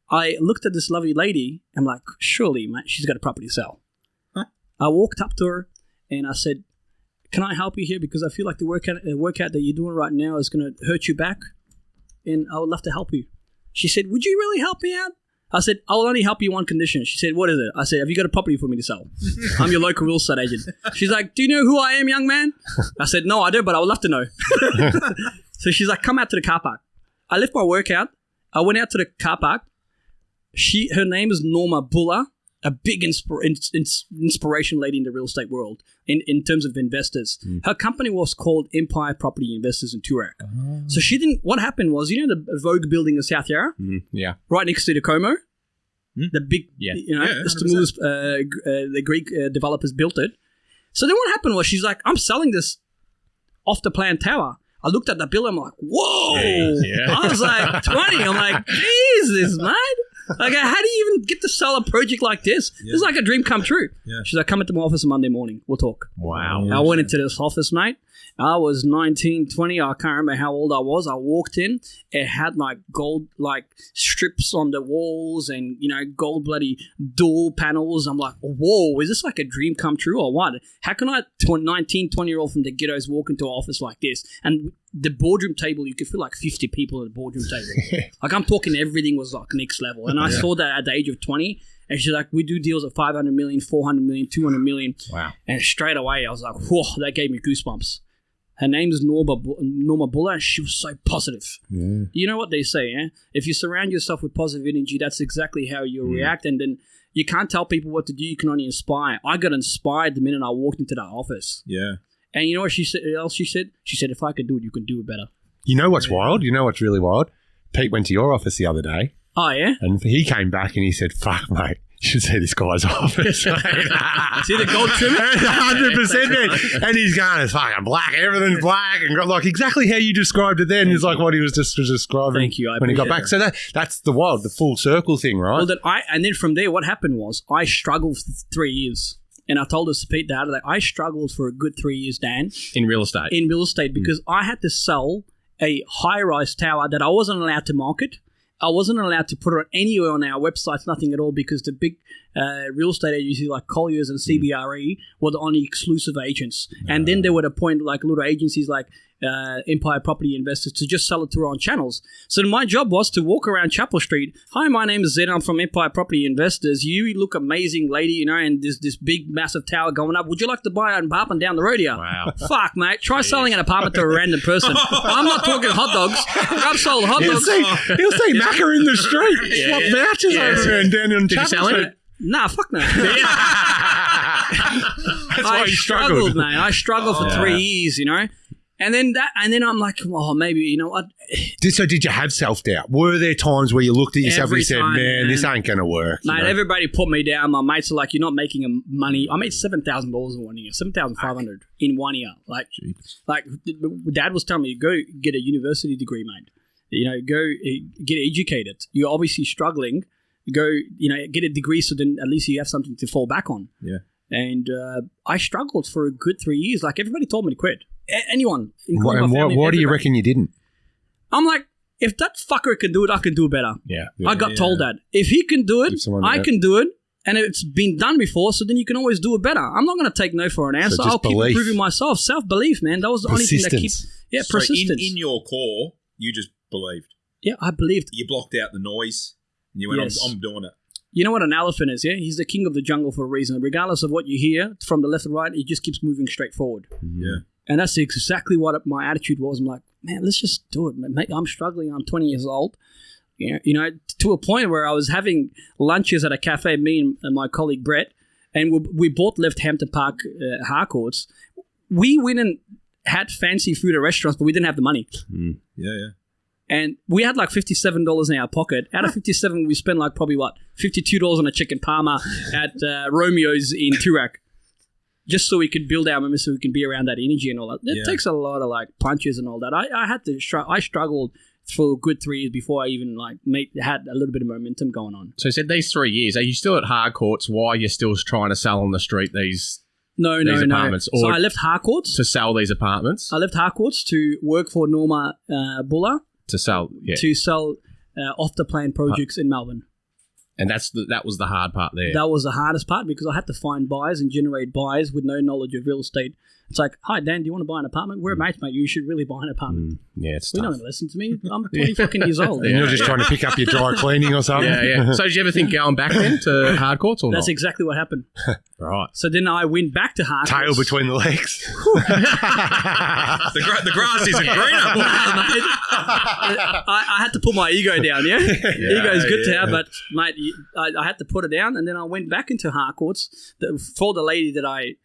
Speaker 1: I looked at this lovely lady. I'm like, surely, mate, she's got a property to sell. Huh? I walked up to her and I said, can I help you here? Because I feel like the workout that you're doing right now is going to hurt you back. And I would love to help you. She said, would you really help me out? I said, I will only help you on condition. She said, what is it? I said, have you got a property for me to sell? I'm your local real estate agent. She's like, do you know who I am, young man? I said, no, I don't, but I would love to know. So she's like, come out to the car park. I left my workout. I went out to the car park. Her name is Norma Buller, a big inspiration lady in the real estate world in terms of investors. Her company was called Empire Property Investors in Toorak. So what happened was, the Vogue building in South Yarra? Right next to the Como? The big, Stimulus, the Greek developers built it. So then what happened was she's like, I'm selling this off the plan tower. I looked at the bill, I'm like, whoa. I was like 20. I'm like, Jesus, man. Like, how do you even get to sell a project like this? This is like a dream come true. She's like, come into my office Monday morning. We'll talk.
Speaker 3: Wow.
Speaker 1: I went into this office, mate. I was 19, 20. I can't remember how old I was. I walked in. It had like gold strips on the walls and, gold bloody door panels. I'm like, whoa, is this like a dream come true or what? How can I, 19, 20-year-old from the ghettos, walk into an office like this? And the boardroom table, you could feel like 50 people at the boardroom table. Like, I'm talking everything was like next level. And I saw that at the age of 20. And she's like, we do deals at 500 million, 400 million, 200 million. Wow. And straight away, I was like, whoa, that gave me goosebumps. Her name is Norma Buller, and she was so positive. You know what they say, eh? If you surround yourself with positive energy, that's exactly how you'll react. And then you can't tell people what to do. You can only inspire. I got inspired the minute I walked into that office. Yeah. And you know what she said? She said, if I could do it, you can do it better.
Speaker 5: You know what's wild? You know what's really wild? Pete went to your office the other day.
Speaker 1: Oh, yeah?
Speaker 5: And he came back and he said, fuck, mate. You should see this guy's office.
Speaker 1: See the gold trim?
Speaker 5: 100%, man. And he's going, it's fucking black. Everything's black. And like exactly how you described it then is like what he was just describing.
Speaker 1: Thank you.
Speaker 5: When he got back. So that's the full circle thing, right?
Speaker 1: Well, and then from there, what happened was I struggled for 3 years. And I told us to Pete that I struggled for a good 3 years, Dan.
Speaker 3: In real estate?
Speaker 1: In real estate, because I had to sell a high-rise tower that I wasn't allowed to market. I wasn't allowed to put it anywhere on our websites, nothing at all, because the big real estate agencies like Colliers and CBRE were the only exclusive agents. And then they would appoint like little agencies like Empire Property Investors to just sell it through our own channels. So my job was to walk around Chapel Street. Hi, my name is Zed. I'm from Empire Property Investors. You look amazing, lady, you know, and there's this big, massive tower going up. Would you like to buy an apartment down the road here?
Speaker 3: Wow.
Speaker 1: Fuck, mate. Try selling an apartment to a random person. I'm not talking hot dogs. I've sold hot dogs.
Speaker 5: He'll see Macca in the street. Swap vouchers over there and down in
Speaker 3: Did you sell it?
Speaker 1: Nah, fuck no.
Speaker 5: That's why
Speaker 1: I
Speaker 5: you struggled.
Speaker 1: man. I struggled for 3 years, you know. And then I'm like, oh, maybe, you know what?
Speaker 5: So did you have self-doubt? Were there times where you looked at yourself and you said, man, this ain't going to work?
Speaker 1: Mate, everybody put me down. My mates are like, you're not making money. I made $7,000 in 1 year, $7,500 in 1 year. Like Dad was telling me, go get a university degree, mate. You know, go get educated. You're obviously struggling. Go, you know, get a degree so then at least you have something to fall back on.
Speaker 2: Yeah.
Speaker 1: And I struggled for a good 3 years. Like, everybody told me to quit. Anyone.
Speaker 5: Why do you reckon you didn't?
Speaker 1: I'm like, if that fucker can do it, I can do it better.
Speaker 3: Yeah.
Speaker 1: I got told that. If he can do it, I can do it. And it's been done before, so then you can always do it better. I'm not going to take no for an answer. I'll keep improving myself. Self-belief, man. That was the only thing that keeps... Yeah,
Speaker 2: so
Speaker 1: persistence.
Speaker 2: in your core, you just believed.
Speaker 1: Yeah, I believed.
Speaker 2: You blocked out the noise. And you went, yes. I'm doing it.
Speaker 1: You know what an elephant is, yeah? He's the king of the jungle for a reason. Regardless of what you hear from the left and right, he just keeps moving straight forward.
Speaker 2: Yeah.
Speaker 1: And that's exactly what my attitude was. I'm like, man, let's just do it. Mate, I'm struggling. I'm 20 years old. You know, to a point where I was having lunches at a cafe, me and my colleague Brett, and we both left Hampton Park Harcourts. We went and had fancy food at restaurants, but we didn't have the money.
Speaker 2: Mm. Yeah.
Speaker 1: And we had like $57 in our pocket. Out of 57, we spent like probably $52 on a chicken parma at Romeo's in Toorak, just so we could build our memory, so we can be around that energy and all that. It takes a lot of like punches and all that. I struggled for a good 3 years before I even had a little bit of momentum going on.
Speaker 3: So you said these 3 years, are you still at Harcourts? Why are you still trying to sell on the street these apartments?
Speaker 1: No. So I left Harcourts.
Speaker 3: To sell these apartments?
Speaker 1: I left Harcourts to work for Norma Buller.
Speaker 3: To sell
Speaker 1: off-the-plan projects in Melbourne.
Speaker 3: And that was the hard part there.
Speaker 1: That was the hardest part because I had to find buyers and generate buyers with no knowledge of real estate. It's like, hi, Dan, do you want to buy an apartment? We're mates, mate. You should really buy an apartment.
Speaker 3: Yeah, it's
Speaker 1: tough. You're not going to listen to me. I'm 20 fucking years old.
Speaker 5: And you're just trying to pick up your dry cleaning or something?
Speaker 3: Yeah. So did you ever think going back then to Harcourts or not?
Speaker 1: That's exactly what happened.
Speaker 3: Right.
Speaker 1: So then I went back to Harcourts.
Speaker 5: Tail between the legs.
Speaker 2: the grass isn't greener.
Speaker 1: I had to put my ego down, yeah? Ego is good to have, but, mate, I had to put it down, and then I went back into Harcourts for the lady that I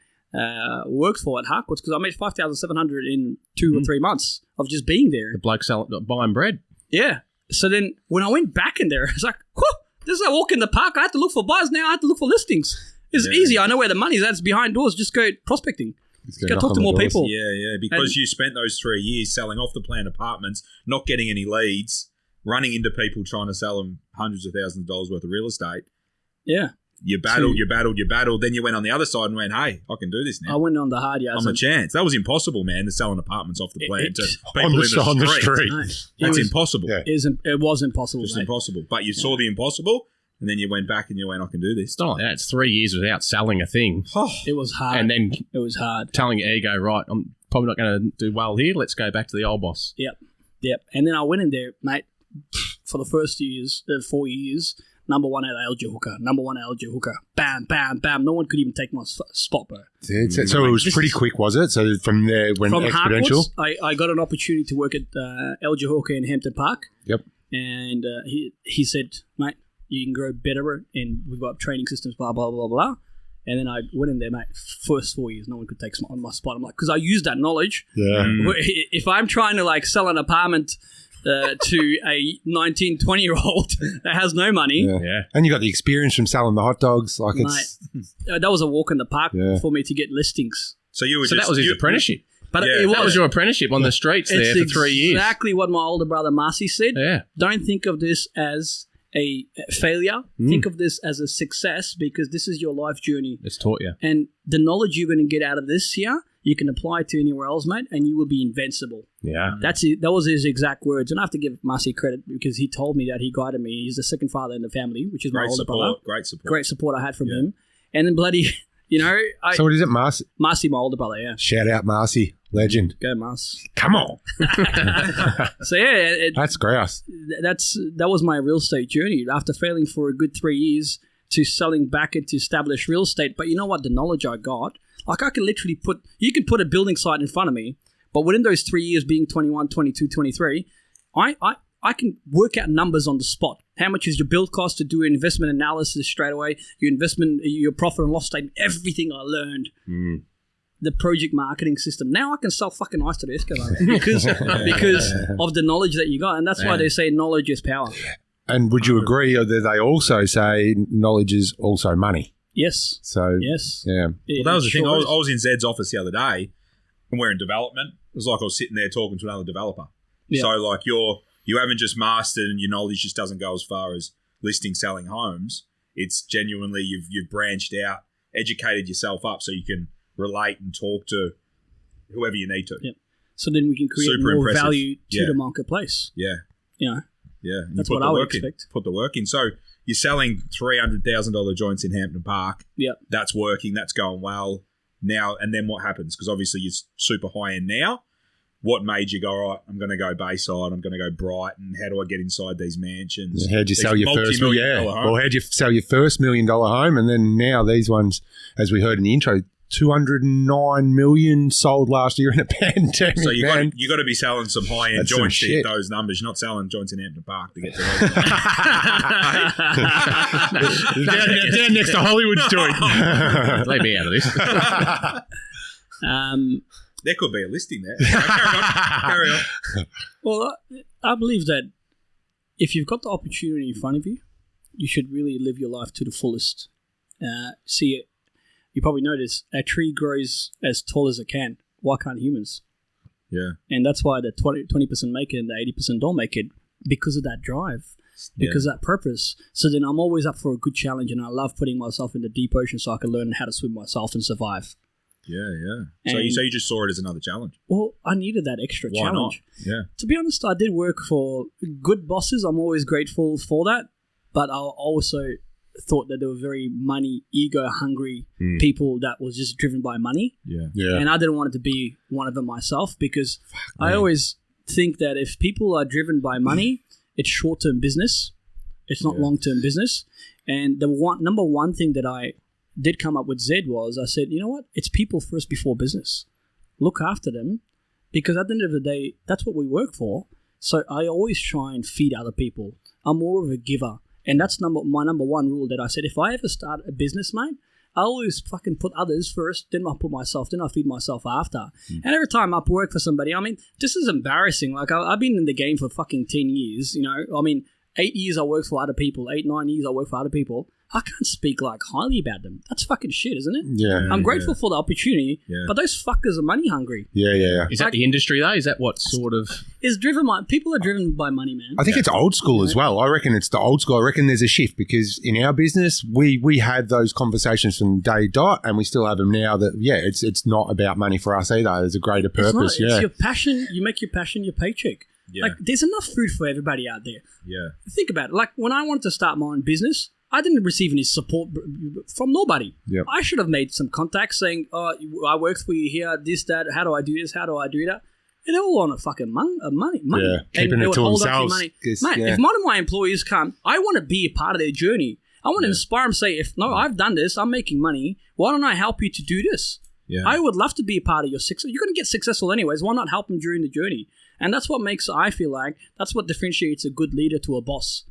Speaker 1: worked for at Harcourts, because I made $5,700 in 2 or 3 months of just being there.
Speaker 3: The bloke buying bread.
Speaker 1: Yeah. So then when I went back in there, it's like, whew, this is I walk in the park. I had to look for buyers now. I had to look for listings. It's easy. I know where the money's at. It's behind doors. Just go prospecting. Go talk to more people.
Speaker 2: Yeah. Because you spent those 3 years selling off the plan apartments, not getting any leads, running into people trying to sell them hundreds of thousands of dollars worth of real estate.
Speaker 1: Yeah.
Speaker 2: You battled. Then you went on the other side and went, hey, I can do this now.
Speaker 1: I went on the hard yards.
Speaker 2: I'm a chance. That was impossible, man, to selling apartments off the plan to people
Speaker 5: on the street.
Speaker 1: No,
Speaker 2: That's impossible.
Speaker 1: Yeah. It was impossible.
Speaker 2: Just impossible. But you saw the impossible, and then you went back and you went, I can do this.
Speaker 3: It's not like that. It's 3 years without selling a thing.
Speaker 1: It was hard.
Speaker 3: And then
Speaker 1: it was hard.
Speaker 3: Telling your ego, right, I'm probably not going to do well here. Let's go back to the old boss.
Speaker 1: Yep. And then I went in there, mate, for the first 4 years. Number one at LG hooker. Bam, bam, bam. No one could even take my spot, bro.
Speaker 5: So it was pretty quick, was it? So from there went exponential?
Speaker 1: Harcourts, I got an opportunity to work at LG Hooker in Hampton Park.
Speaker 5: Yep.
Speaker 1: And he said, mate, you can grow better and we've got training systems, blah, blah, blah, blah. And then I went in there, mate, first 4 years, no one could take my spot. I'm like, because I used that knowledge.
Speaker 5: Yeah.
Speaker 1: If I'm trying to like sell an apartment to a 19, 20-year-old that has no money.
Speaker 5: Yeah. And you got the experience from selling the hot dogs. Like
Speaker 1: that was a walk in the park for me to get listings.
Speaker 2: So
Speaker 3: that was his apprenticeship.
Speaker 1: But
Speaker 3: that was your apprenticeship on the streets there for 3 years.
Speaker 1: Exactly what my older brother Marcy said.
Speaker 3: Yeah.
Speaker 1: Don't think of this as a failure. Think of this as a success because this is your life journey.
Speaker 3: It's taught you.
Speaker 1: And the knowledge you're going to get out of this here you can apply to anywhere else, mate, and you will be invincible.
Speaker 5: Yeah.
Speaker 1: That was his exact words. And I have to give Marcy credit because he told me that he guided me. He's the second father in the family, which is my older brother. Great support I had from him. And then bloody,
Speaker 5: So what is it, Marcy?
Speaker 1: Marcy, my older brother, yeah.
Speaker 5: Shout out Marcy, legend.
Speaker 1: Go Mars.
Speaker 5: Come on.
Speaker 1: So yeah,
Speaker 5: That's grouse.
Speaker 1: that was my real estate journey. After failing for a good 3 years to selling back into established real estate, but you know what? The knowledge I got, like I can literally you can put a building site in front of me, but within those 3 years, being 21, 22, 23, I can work out numbers on the spot. How much is your build cost to do an investment analysis straight away? Your investment, your profit and loss statement, everything I learned. The project marketing system. Now I can sell fucking ice to the escalator because of the knowledge that you got. And that's why they say knowledge is power.
Speaker 5: And would you agree that they also say knowledge is also money?
Speaker 1: Yes.
Speaker 5: So,
Speaker 1: yes.
Speaker 5: Yeah.
Speaker 2: Well, that was the thing. I was in Zed's office the other day and we're in development. It was like I was sitting there talking to another developer. Yeah. So like you haven't just mastered and your knowledge just doesn't go as far as listing, selling homes. It's genuinely you've branched out, educated yourself up so you can relate and talk to whoever you need to.
Speaker 1: Yep. So then we can create more value to the marketplace.
Speaker 2: Yeah.
Speaker 1: Yeah.
Speaker 2: Yeah. And
Speaker 1: that's what I would expect.
Speaker 2: Put the work in. So you're selling $300,000 joints in Hampton Park.
Speaker 1: Yeah.
Speaker 2: That's working. That's going well. Now, and then what happens? Because obviously you're super high end now. What made you go, all right, I'm going to go Bayside, I'm going to go Brighton, how do I get inside these mansions?
Speaker 5: How'd you sell your first home? Well, how'd you sell your first $1 million home? And then now these ones, as we heard in the intro, 209 million sold last year in a pandemic.
Speaker 2: So you got to be selling some high end joints to hit those numbers. You're not selling joints in Hampton Park to get to those numbers.
Speaker 5: down next to Hollywood's joint.
Speaker 3: Leave me out of this.
Speaker 2: There could be a listing there. Carry on.
Speaker 1: Well, I believe that if you've got the opportunity in front of you, you should really live your life to the fullest. See, you probably notice a tree grows as tall as it can. Why can't humans?
Speaker 2: Yeah.
Speaker 1: And that's why the 20% make it and the 80% don't make it, because of that drive, because of that purpose. So then I'm always up for a good challenge, and I love putting myself in the deep ocean so I can learn how to swim myself and survive.
Speaker 2: Yeah. So you just saw it as another challenge?
Speaker 1: Well, I needed that extra challenge.
Speaker 2: Not? Yeah.
Speaker 1: To be honest, I did work for good bosses. I'm always grateful for that. But I also thought that they were very money, ego-hungry people that was just driven by money.
Speaker 2: Yeah.
Speaker 1: And I didn't want it to be one of them myself, because I always think that if people are driven by money, it's short-term business. It's not long-term business. And the number one thing that I did come up with Zed was, I said, you know what? It's people first before business. Look after them, because at the end of the day, that's what we work for. So I always try and feed other people. I'm more of a giver. And that's my number one rule that I said, if I ever start a business, mate, I always fucking put others first, then I put myself, then I feed myself after. And every time I work for somebody, I mean, this is embarrassing. Like, I've been in the game for fucking 10 years, you know. I mean, 8 years I worked for other people, 9 years I worked for other people. I can't speak like highly about them. That's fucking shit, isn't it?
Speaker 5: Yeah.
Speaker 1: I'm grateful for the opportunity, but those fuckers are money hungry.
Speaker 5: Yeah.
Speaker 3: Is that the industry though? Is that what sort of...
Speaker 1: People are driven by money, man.
Speaker 5: I think it's old school as well. I reckon it's the old school. I reckon there's a shift, because in our business, we had those conversations from day dot, and we still have them now that, it's not about money for us either. There's a greater purpose.
Speaker 1: It's your passion. You make your passion your paycheck. Yeah. Like, there's enough food for everybody out there.
Speaker 2: Yeah.
Speaker 1: Think about it. Like, when I wanted to start my own business, I didn't receive any support from nobody.
Speaker 5: Yep.
Speaker 1: I should have made some contacts saying, oh, I worked for you here, this, that, how do I do this, how do I do that? And they're all on a fucking money.
Speaker 5: Yeah, keeping it to themselves.
Speaker 1: Mate, if one of my employees come, I want to be a part of their journey. I want to inspire them, say, I've done this, I'm making money, why don't I help you to do this?
Speaker 2: Yeah.
Speaker 1: I would love to be a part of your success. You're going to get successful anyways. Why not help them during the journey? And that's what I feel like, that's what differentiates a good leader to a boss.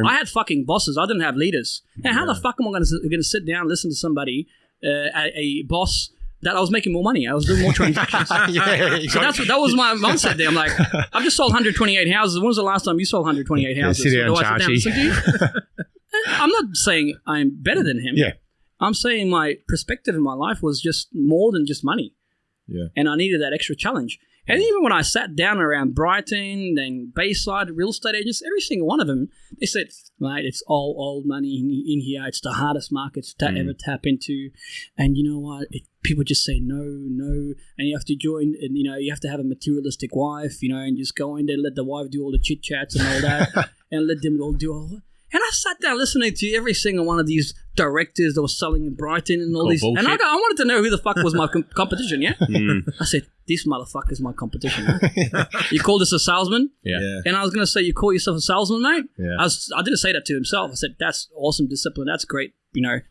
Speaker 1: I had fucking bosses. I didn't have leaders. Now, how the fuck am I going to sit down and listen to somebody, a boss, that I was making more money? I was doing more transactions. So that was my mindset there. I'm like, I've just sold 128 houses. When was the last time you sold 128 houses?
Speaker 5: Sit down, Chachi.
Speaker 1: I'm not saying I'm better than him.
Speaker 5: Yeah.
Speaker 1: I'm saying my perspective in my life was just more than just money.
Speaker 2: Yeah.
Speaker 1: And I needed that extra challenge. And even when I sat down around Brighton and Bayside real estate agents, every single one of them, they said, mate, it's all old money in here. It's the hardest markets to ever tap into. And you know what? People just say no. And you have to join, and you have to have a materialistic wife, and just go in there, let the wife do all the chit chats and all that, and let them all do all that. And I sat down listening to every single one of these directors that were selling in Brighton and all these.
Speaker 3: Bullshit.
Speaker 1: And I wanted to know who the fuck was my competition, yeah? I said, this motherfucker's my competition. Huh? You call this a salesman?
Speaker 3: Yeah.
Speaker 1: And I was going to say, you call yourself a salesman, mate?
Speaker 3: Yeah.
Speaker 1: I didn't say that to himself. I said, that's awesome discipline. That's great,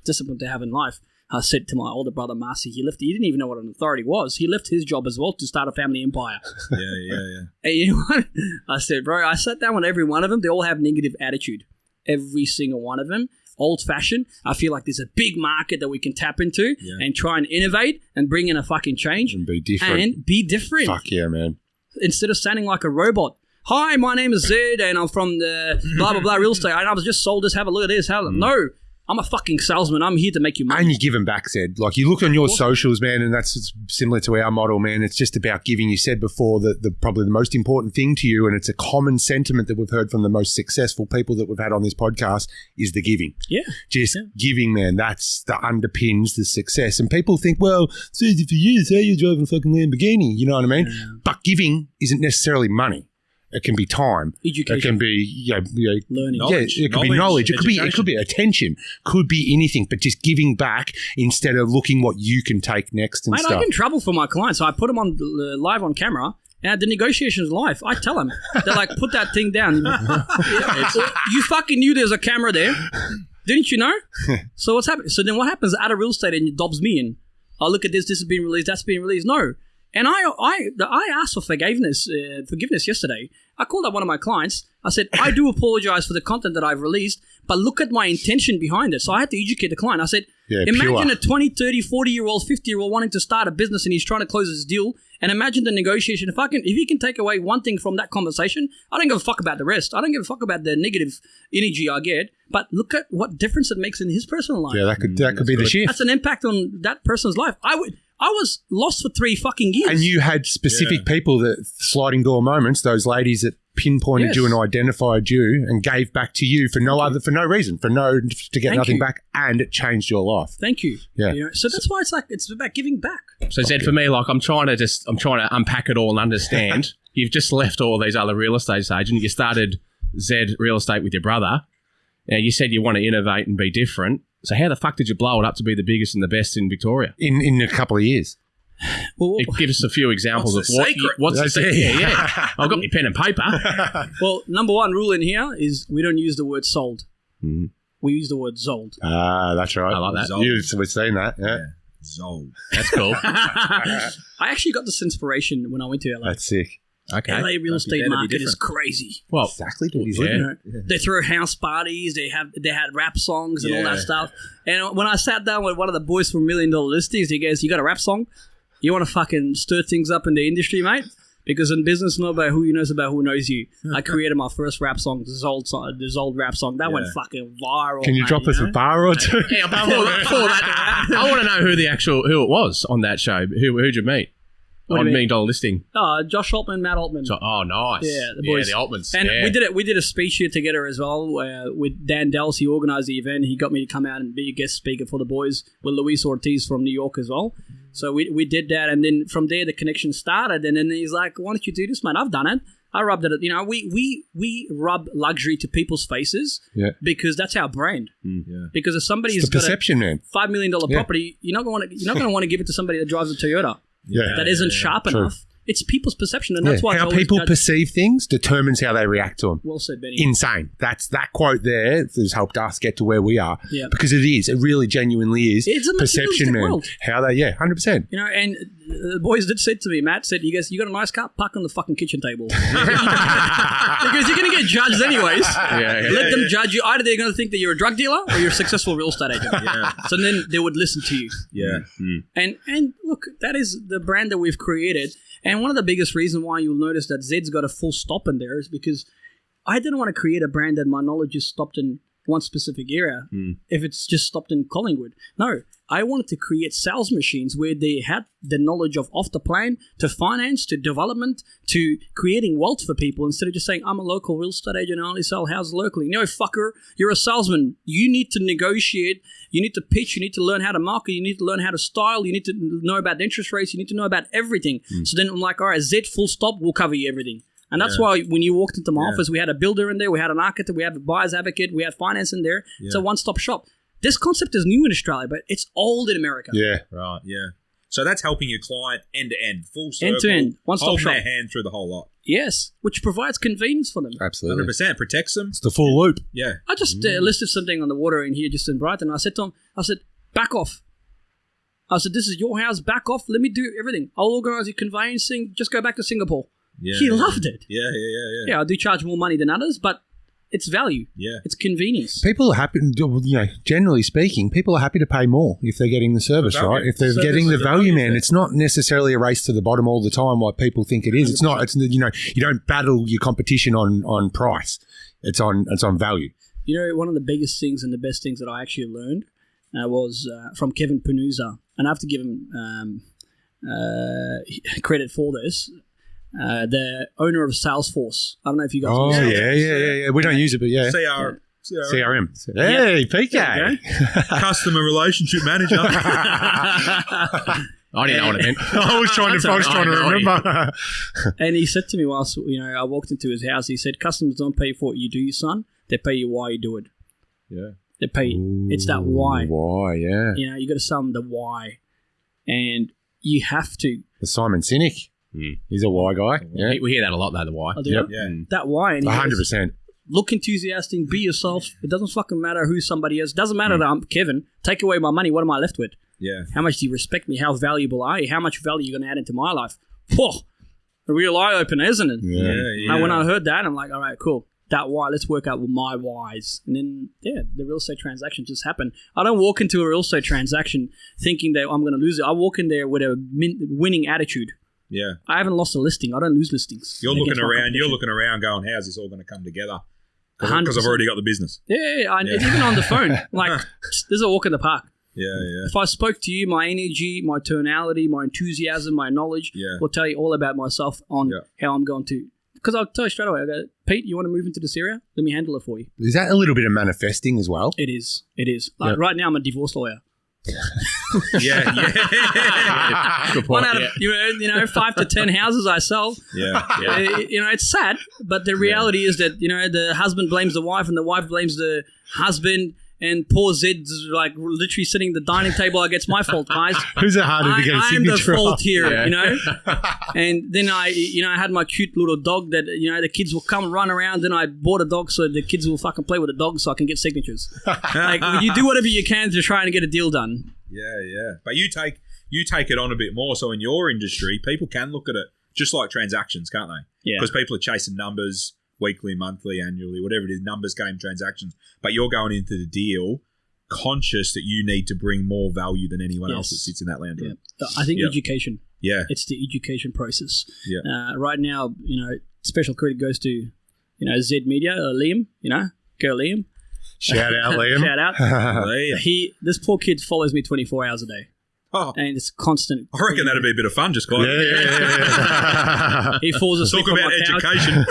Speaker 1: discipline to have in life. I said to my older brother, Marcy, he didn't even know what an authority was. He left his job as well to start a family empire.
Speaker 2: Yeah.
Speaker 1: And you know what? I said, bro, I sat down with every one of them. They all have negative attitude. Every single one of them. Old-fashioned. I feel like there's a big market that we can tap into and try and innovate and bring in a fucking change.
Speaker 5: And be different. Fuck yeah, man.
Speaker 1: Instead of sounding like a robot. Hi, my name is Zed and I'm from the blah, blah, blah real estate. I was just sold this. Have a look at this. No. I'm a fucking salesman. I'm here to make you money.
Speaker 5: And you give them back, Zed. Like, you look on your socials, man, and that's similar to our model, man. It's just about giving. You said before that probably the most important thing to you, and it's a common sentiment that we've heard from the most successful people that we've had on this podcast, is the giving.
Speaker 1: Yeah.
Speaker 5: Giving, man. That's the underpins the success. And people think, well, it's easy for you to say you're driving a fucking Lamborghini. You know what I mean? Yeah. But giving isn't necessarily money. It can be time.
Speaker 1: Education.
Speaker 5: It can be
Speaker 1: learning.
Speaker 2: Knowledge.
Speaker 5: Yeah, it could be knowledge. It could be attention. Could be anything. But just giving back instead of looking what you can take next and stuff.
Speaker 1: I get in trouble for my clients. So I put them on live on camera. And the negotiation's live. I tell them, they're like, put that thing down. You fucking knew there's a camera there, didn't you know? So what's happening? So then what happens at a real estate and dobs me in? Oh, look at this. This is being released. That's being released. No. And I asked for forgiveness yesterday. I called up one of my clients. I said, I do apologize for the content that I've released, but look at my intention behind it. So I had to educate the client. I said, imagine a 20, 30, 40-year-old, 50-year-old wanting to start a business and he's trying to close his deal. And imagine the negotiation. If he can take away one thing from that conversation, I don't give a fuck about the rest. I don't give a fuck about the negative energy I get. But look at what difference it makes in his personal life.
Speaker 5: Yeah, that could be the shift.
Speaker 1: That's an impact on that person's life. I was lost for 3 fucking years.
Speaker 5: And you had specific people that sliding door moments, those ladies that pinpointed you and identified you and gave back to you for no reason, to get nothing back, and it changed your life.
Speaker 1: Thank you.
Speaker 5: Yeah.
Speaker 1: So that's why it's about giving back.
Speaker 3: So Zed, for me, like I'm trying to unpack it all and understand. You've just left all these other real estate agents. You started Zed Real Estate with your brother. Now you said you want to innovate and be different. So how the fuck did you blow it up to be the biggest and the best in Victoria?
Speaker 5: In a couple of years.
Speaker 1: Well,
Speaker 3: give us a few examples of what's the secret. Yeah. I've got my pen and paper.
Speaker 1: Well, number one rule in here is we don't use the word sold. Mm-hmm. We use the word zold.
Speaker 5: Ah, that's right.
Speaker 3: I like that.
Speaker 5: We've seen that. Yeah.
Speaker 2: Zold.
Speaker 3: That's cool.
Speaker 1: I actually got this inspiration when I went to LA.
Speaker 5: That's sick.
Speaker 3: Okay.
Speaker 1: LA real estate market is crazy.
Speaker 5: Well, exactly.
Speaker 1: They throw house parties. They had rap songs and all that stuff. And when I sat down with one of the boys from $1 Million Listings, he goes, "You got a rap song? You want to fucking stir things up in the industry, mate? Because in business, not about who you know, it's about who knows you." I created my first rap song, this old rap song. That went fucking viral.
Speaker 5: Can you drop us a bar or two?
Speaker 3: Yeah, before that, I want to know who it was on that show. Who'd you meet? On $1 Million Listing.
Speaker 1: Josh Altman, Matt Altman.
Speaker 3: Oh, nice.
Speaker 1: Yeah, the boys.
Speaker 3: Yeah, the Altmans.
Speaker 1: And we did a speech here together as well with Dan Dells. He organised the event. He got me to come out and be a guest speaker for the boys with Luis Ortiz from New York as well. So we did that, and then from there the connection started. And then he's like, "Why don't you do this, man? I've done it. I rubbed it. We rub luxury to people's faces because that's our brand. Because if somebody's
Speaker 5: got perception, man.
Speaker 1: $5 million property, you're not going to want to give it to somebody that drives a Toyota. That isn't sharp enough. It's people's perception, and that's why
Speaker 5: how people perceive things determines how they react to them.
Speaker 1: Well said, Benny.
Speaker 5: Insane. That quote there has helped us get to where we are.
Speaker 1: Yeah.
Speaker 5: Because it really genuinely is.
Speaker 1: It's a
Speaker 5: perception, man.
Speaker 1: World.
Speaker 5: How they, 100%.
Speaker 1: And the boys did say to me, Matt said, "You guys, you got a nice car? Park on the fucking kitchen table." Because you're going to get judged anyways. Let them judge you. Either they're going to think that you're a drug dealer or you're a successful real estate agent. So then they would listen to you.
Speaker 2: Yeah.
Speaker 1: And look, that is the brand that we've created. And one of the biggest reasons why you'll notice that Zed's got a full stop in there is because I didn't want to create a brand that my knowledge just stopped in one specific area if it's just stopped in Collingwood. No, I wanted to create sales machines where they had the knowledge of off the plane to finance to development to creating wealth for people instead of just saying, I'm a local real estate agent, I only sell houses locally. No, fucker, you're a salesman. You need to negotiate. You need to pitch. You need to learn how to market. You need to learn how to style. You need to know about the interest rates. You need to know about everything. So then I'm like, all right, Zed, full stop, we'll cover you everything. And that's why when you walked into my office, we had a builder in there, we had an architect, we had a buyer's advocate, we had finance in there. It's a one-stop shop. This concept is new in Australia, but it's old in America.
Speaker 5: Yeah.
Speaker 2: Right. Yeah. So that's helping your client end to end, full circle,
Speaker 1: end to end, one-stop
Speaker 2: holding
Speaker 1: shop.
Speaker 2: their hand through the whole lot.
Speaker 1: Yes, which provides convenience for them.
Speaker 5: Absolutely.
Speaker 2: 100% protects them.
Speaker 5: It's the full loop.
Speaker 2: Yeah.
Speaker 1: I just listed something on the water in here just in Brighton. I said to him, back off. I said, this is your house, back off. Let me do everything. I'll organise your conveyancing. Just go back to Singapore.
Speaker 2: Yeah.
Speaker 1: He loved it.
Speaker 2: Yeah.
Speaker 1: Yeah, I do charge more money than others, but it's value.
Speaker 2: Yeah.
Speaker 1: It's convenience.
Speaker 5: People are happy, generally speaking, people are happy to pay more if they're getting the service, right? If they're getting the value, man. It's not necessarily a race to the bottom all the time like people think it is. It's not. It's, you don't battle your competition on price. It's on value.
Speaker 1: One of the biggest things and the best things that I actually learned was from Kevin Panuza, and I have to give him credit for this. The owner of Salesforce. I don't know if you guys know Salesforce.
Speaker 5: Yeah. We don't use it, but yeah.
Speaker 2: CRM.
Speaker 5: Hey, PK.
Speaker 2: Customer relationship manager.
Speaker 3: I didn't know what it meant.
Speaker 5: I was trying to remember.
Speaker 1: And he said to me whilst I walked into his house, he said, customers don't pay for what you do, son. They pay you why you do it.
Speaker 2: Yeah.
Speaker 1: They pay. It's that why.
Speaker 5: Why, yeah.
Speaker 1: You got to sell them the why. And you have to.
Speaker 5: The Simon Sinek. He's a why guy. Yeah.
Speaker 3: We hear that a lot, though, the why.
Speaker 1: Yep. That why. And
Speaker 5: 100%.
Speaker 1: Look enthusiastic, be yourself. It doesn't fucking matter who somebody is. It doesn't matter that I'm Kevin. Take away my money. What am I left with?
Speaker 2: Yeah.
Speaker 1: How much do you respect me? How valuable are you? How much value are you going to add into my life? Whoa, a real eye-opener, isn't it?
Speaker 5: Yeah.
Speaker 1: And when I heard that, I'm like, all right, cool. That why, let's work out my whys. And then, the real estate transaction just happened. I don't walk into a real estate transaction thinking that I'm going to lose it. I walk in there with a winning attitude.
Speaker 2: Yeah.
Speaker 1: I haven't lost a listing. I don't lose listings.
Speaker 2: You're looking around going, how's this all going to come together? Because I've already got the business.
Speaker 1: Yeah. Even on the phone. Like, this is a walk in the park.
Speaker 2: Yeah.
Speaker 1: If I spoke to you, my energy, my tonality, my enthusiasm, my knowledge will tell you all about myself on how I'm going to. Because I'll tell you straight away, I go, Pete, you want to move into this area? Let me handle it for you.
Speaker 5: Is that a little bit of manifesting as well?
Speaker 1: It is. Like, right now, I'm a divorce lawyer.
Speaker 2: Yeah.
Speaker 3: Good point.
Speaker 1: One out of 5 to 10 houses I sell.
Speaker 2: Yeah.
Speaker 1: It's sad, but the reality is that the husband blames the wife and the wife blames the husband. And poor Zed's like literally sitting at the dining table. Like, it's my fault, guys.
Speaker 5: Who's it harder to get a signature?
Speaker 1: I'm the fault here,
Speaker 3: Yeah.
Speaker 1: And then I had my cute little dog that the kids will come run around. Then I bought a dog so the kids will fucking play with the dog so I can get signatures. Like, you do whatever you can to try and get a deal done.
Speaker 2: Yeah. But you take it on a bit more. So in your industry, people can look at it just like transactions, can't they?
Speaker 1: Yeah.
Speaker 2: Because people are chasing numbers. Weekly, monthly, annually, whatever it is, numbers, game, transactions. But you're going into the deal conscious that you need to bring more value than anyone else that sits in that lounge room.
Speaker 1: Yeah. I think education.
Speaker 2: Yeah.
Speaker 1: It's the education process.
Speaker 2: Yeah.
Speaker 1: Right now, special credit goes to, Zed Media, Liam, go Liam.
Speaker 5: Shout out, Liam.
Speaker 1: Shout out.
Speaker 2: Liam.
Speaker 1: This poor kid follows me 24 hours a day.
Speaker 2: Oh.
Speaker 1: And it's constant.
Speaker 2: I reckon that'd be a bit of fun, just quietly.
Speaker 5: Yeah.
Speaker 1: He falls asleep
Speaker 2: Talk
Speaker 1: on
Speaker 2: about
Speaker 1: my
Speaker 2: education.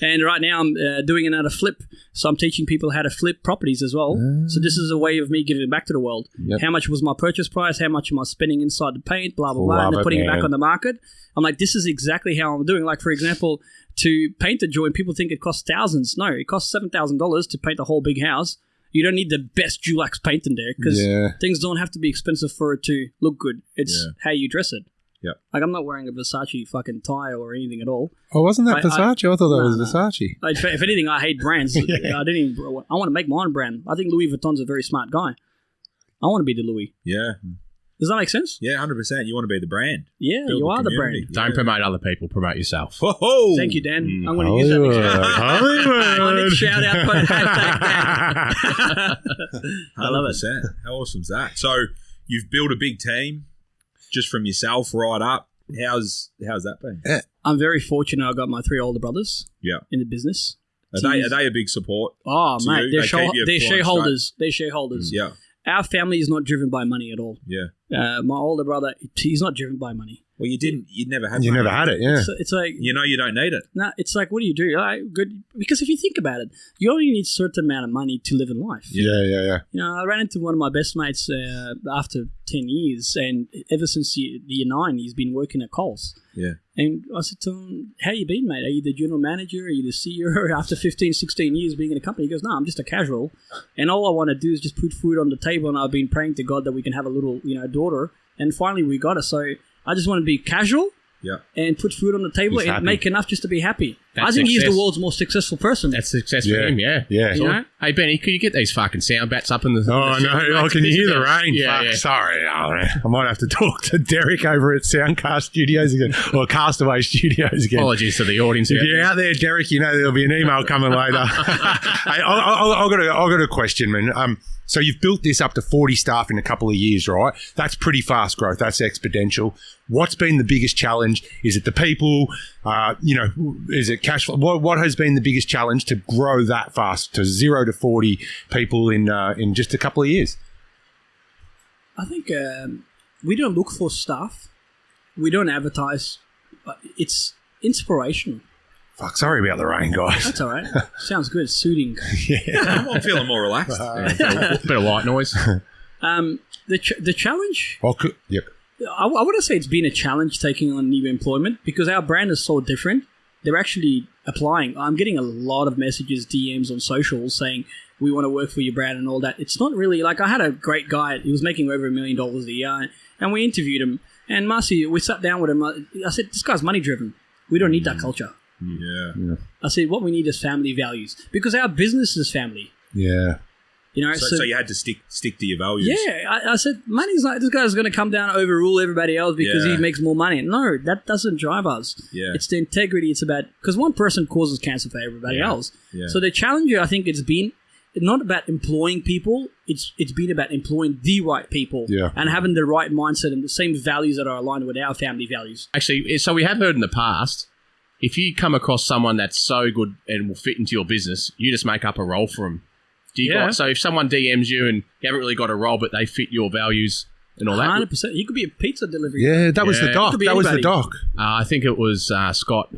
Speaker 1: And right now I'm doing another flip. So I'm teaching people how to flip properties as well. So this is a way of me giving back to the world.
Speaker 5: Yep.
Speaker 1: How much was my purchase price? How much am I spending inside the paint? Blah, blah, blah.
Speaker 5: Love
Speaker 1: And then putting it back
Speaker 5: man.
Speaker 1: on the market. I'm like, this is exactly how I'm doing. Like, for example, to paint a joint, people think it costs thousands. No, it costs $7,000 to paint a whole big house. You don't need the best Dulux paint in there because things don't have to be expensive for it to look good. It's how you dress it.
Speaker 2: Yeah.
Speaker 1: Like, I'm not wearing a Versace fucking tie or anything at all.
Speaker 5: Oh, wasn't that Versace? I thought that was
Speaker 1: no.
Speaker 5: Versace.
Speaker 1: If anything, I hate brands. I want to make my own brand. I think Louis Vuitton's a very smart guy. I want to be the Louis.
Speaker 2: Yeah.
Speaker 1: Does that make sense?
Speaker 2: Yeah, 100%. You want to be the brand.
Speaker 1: Yeah,
Speaker 2: Build
Speaker 1: you are the
Speaker 2: community.
Speaker 1: brand.
Speaker 3: Don't promote other people, promote yourself.
Speaker 2: Whoa.
Speaker 1: Thank you, Dan. I'm going to use that next time. I need shout out. But I love it.
Speaker 2: 100%. How awesome is that? So you've built a big team just from yourself right up. How's that been?
Speaker 1: I'm very fortunate. I got my 3 older brothers in the business.
Speaker 2: Are they a big support?
Speaker 1: Oh,
Speaker 2: to
Speaker 1: mate,
Speaker 2: you?
Speaker 1: they're,
Speaker 2: They keep you
Speaker 1: they're
Speaker 2: flying
Speaker 1: shareholders. They're shareholders.
Speaker 2: Yeah,
Speaker 1: Our family is not driven by money at all.
Speaker 2: yeah.
Speaker 1: My older brother, he's not driven by money.
Speaker 2: Well, you never had.
Speaker 5: You
Speaker 2: money.
Speaker 5: never had it, yeah.
Speaker 1: It's like,
Speaker 2: You know you don't need it.
Speaker 1: nah, it's like, what do you do? Good, because if you think about it, you only need a certain amount of money to live in life.
Speaker 5: Yeah.
Speaker 1: You know, I ran into one of my best mates after 10 years, and ever since year 9, he's been working at Coles.
Speaker 2: Yeah.
Speaker 1: And I said to him, how you been, mate? Are you the general manager? Are you the CEO? After 15, 16 years being in a company, he goes, no, I'm just a casual. And all I want to do is just put food on the table, and I've been praying to God that we can have a little, daughter. And finally we got her. So I just want to be casual.
Speaker 2: Yeah.
Speaker 1: And put food on the table
Speaker 5: He's
Speaker 1: and
Speaker 5: happy.
Speaker 1: make enough just to be happy.
Speaker 3: That's
Speaker 1: I think he's
Speaker 3: success.
Speaker 1: the world's most successful person.
Speaker 3: That's success for him, yeah.
Speaker 5: Yeah.
Speaker 1: You know?
Speaker 3: Hey, Benny, could you get these fucking sound bats up in the...
Speaker 5: Oh, no. Oh, can you hear the rain?
Speaker 3: Yeah,
Speaker 5: Fuck,
Speaker 3: yeah.
Speaker 5: sorry. Oh, man. I might have to talk to Derek over at Soundcast Studios again, or Castaway Studios again.
Speaker 3: Apologies to the audience.
Speaker 5: If you're out there, Derek, you know there'll be an email coming later. Hey, I've got a question, man. So you've built this up to 40 staff in a couple of years, right? That's pretty fast growth. That's exponential. What's been the biggest challenge? Is it the people? Is it cash flow? What has been the biggest challenge to grow that fast to 0 to 40 people in just a couple of years?
Speaker 1: I think we don't look for stuff. We don't advertise. It's inspirational.
Speaker 5: Fuck, sorry about the rain, guys.
Speaker 1: That's all right. Sounds good. Soothing.
Speaker 2: I'm feeling more relaxed.
Speaker 3: A bit of white noise.
Speaker 1: The challenge,
Speaker 5: Yep.
Speaker 1: I wouldn't say it's been a challenge taking on new employment because our brand is so different. They're actually applying. I'm getting a lot of messages, DMs on socials saying, we want to work for your brand and all that. It's not really like I had a great guy. He was making over $1 million a year and we interviewed him. And Marcy, we sat down with him. I said, this guy's money driven. We don't need that culture.
Speaker 2: Yeah.
Speaker 1: I said, what we need is family values because our business is family.
Speaker 5: Yeah.
Speaker 2: So you had to stick to your values.
Speaker 1: Yeah, I said, money's like, this guy's going to come down and overrule everybody else because he makes more money. No, that doesn't drive us.
Speaker 2: Yeah.
Speaker 1: It's the integrity. It's about, because one person causes cancer for everybody else.
Speaker 2: Yeah.
Speaker 1: So the challenge, I think it's been not about employing people. It's been about employing the right people and having the right mindset and the same values that are aligned with our family values.
Speaker 3: Actually, so we have heard in the past, if you come across someone that's so good and will fit into your business, you just make up a role for them. So if someone DMs you and you haven't really got a role, but they fit your values and all that.
Speaker 1: 100%. He could be a pizza delivery.
Speaker 5: Yeah, that was the doc.
Speaker 1: Could be
Speaker 5: That was the
Speaker 1: anybody.
Speaker 5: doc.
Speaker 3: I think it was Scott.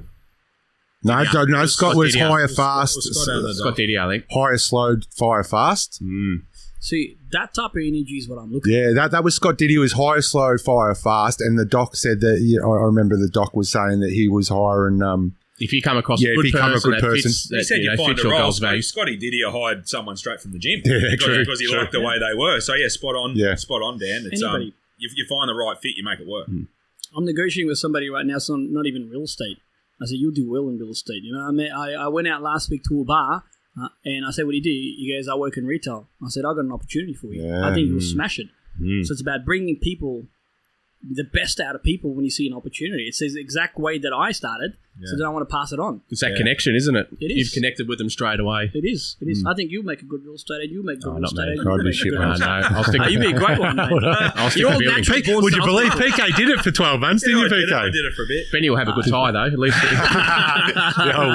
Speaker 5: No, Scott was
Speaker 3: Didier.
Speaker 5: higher fast.
Speaker 3: Scott Didier, I think.
Speaker 5: Higher slow, fire fast.
Speaker 1: See, that type of energy is what I'm looking
Speaker 5: Yeah, that was Scott Didier was higher slow, fire fast, and the doc said that. I remember the doc was saying that he was higher and.
Speaker 3: If you come across a good person, that fits,
Speaker 2: He said you find
Speaker 3: fits
Speaker 2: a
Speaker 3: your
Speaker 2: role.
Speaker 3: goals values.
Speaker 2: Scotty Didier hired someone straight from the gym.
Speaker 5: Yeah, true.
Speaker 2: Because he liked the way they were. So, spot on.
Speaker 5: Yeah.
Speaker 2: Spot on, Dan. It's,
Speaker 1: Anybody.
Speaker 2: you find the right fit, you make it work.
Speaker 1: I'm negotiating with somebody right now, so not even real estate. I said, you'll do well in real estate. I went out last week to a bar, and I said, what do you do? He goes, I work in retail. I said, I got an opportunity for you.
Speaker 5: Yeah.
Speaker 1: I think you'll smash it. So it's about bringing people, the best out of people when you see an opportunity. It's the exact way that I started, so then I want to pass it on.
Speaker 3: It's that connection, isn't it?
Speaker 1: It is.
Speaker 3: You've connected with them straight away.
Speaker 1: It is. I think you'll make a good real estate agent. You'll make good real
Speaker 3: not
Speaker 1: estate
Speaker 3: me.
Speaker 1: agent.
Speaker 5: I'd
Speaker 1: You'll
Speaker 5: be
Speaker 1: make a
Speaker 5: shit,
Speaker 1: good
Speaker 5: man.
Speaker 1: real estate
Speaker 3: I'll stick
Speaker 1: agent. You'd be a great one, mate.
Speaker 3: I'll stick
Speaker 1: You're
Speaker 3: to
Speaker 1: all
Speaker 3: building.
Speaker 1: natural born
Speaker 5: Would you
Speaker 1: salesmen.
Speaker 5: believe PK did it for 12 months, didn't you,
Speaker 2: I
Speaker 5: PK?
Speaker 2: did it for a bit.
Speaker 3: Benny will have a good tie, though. At least.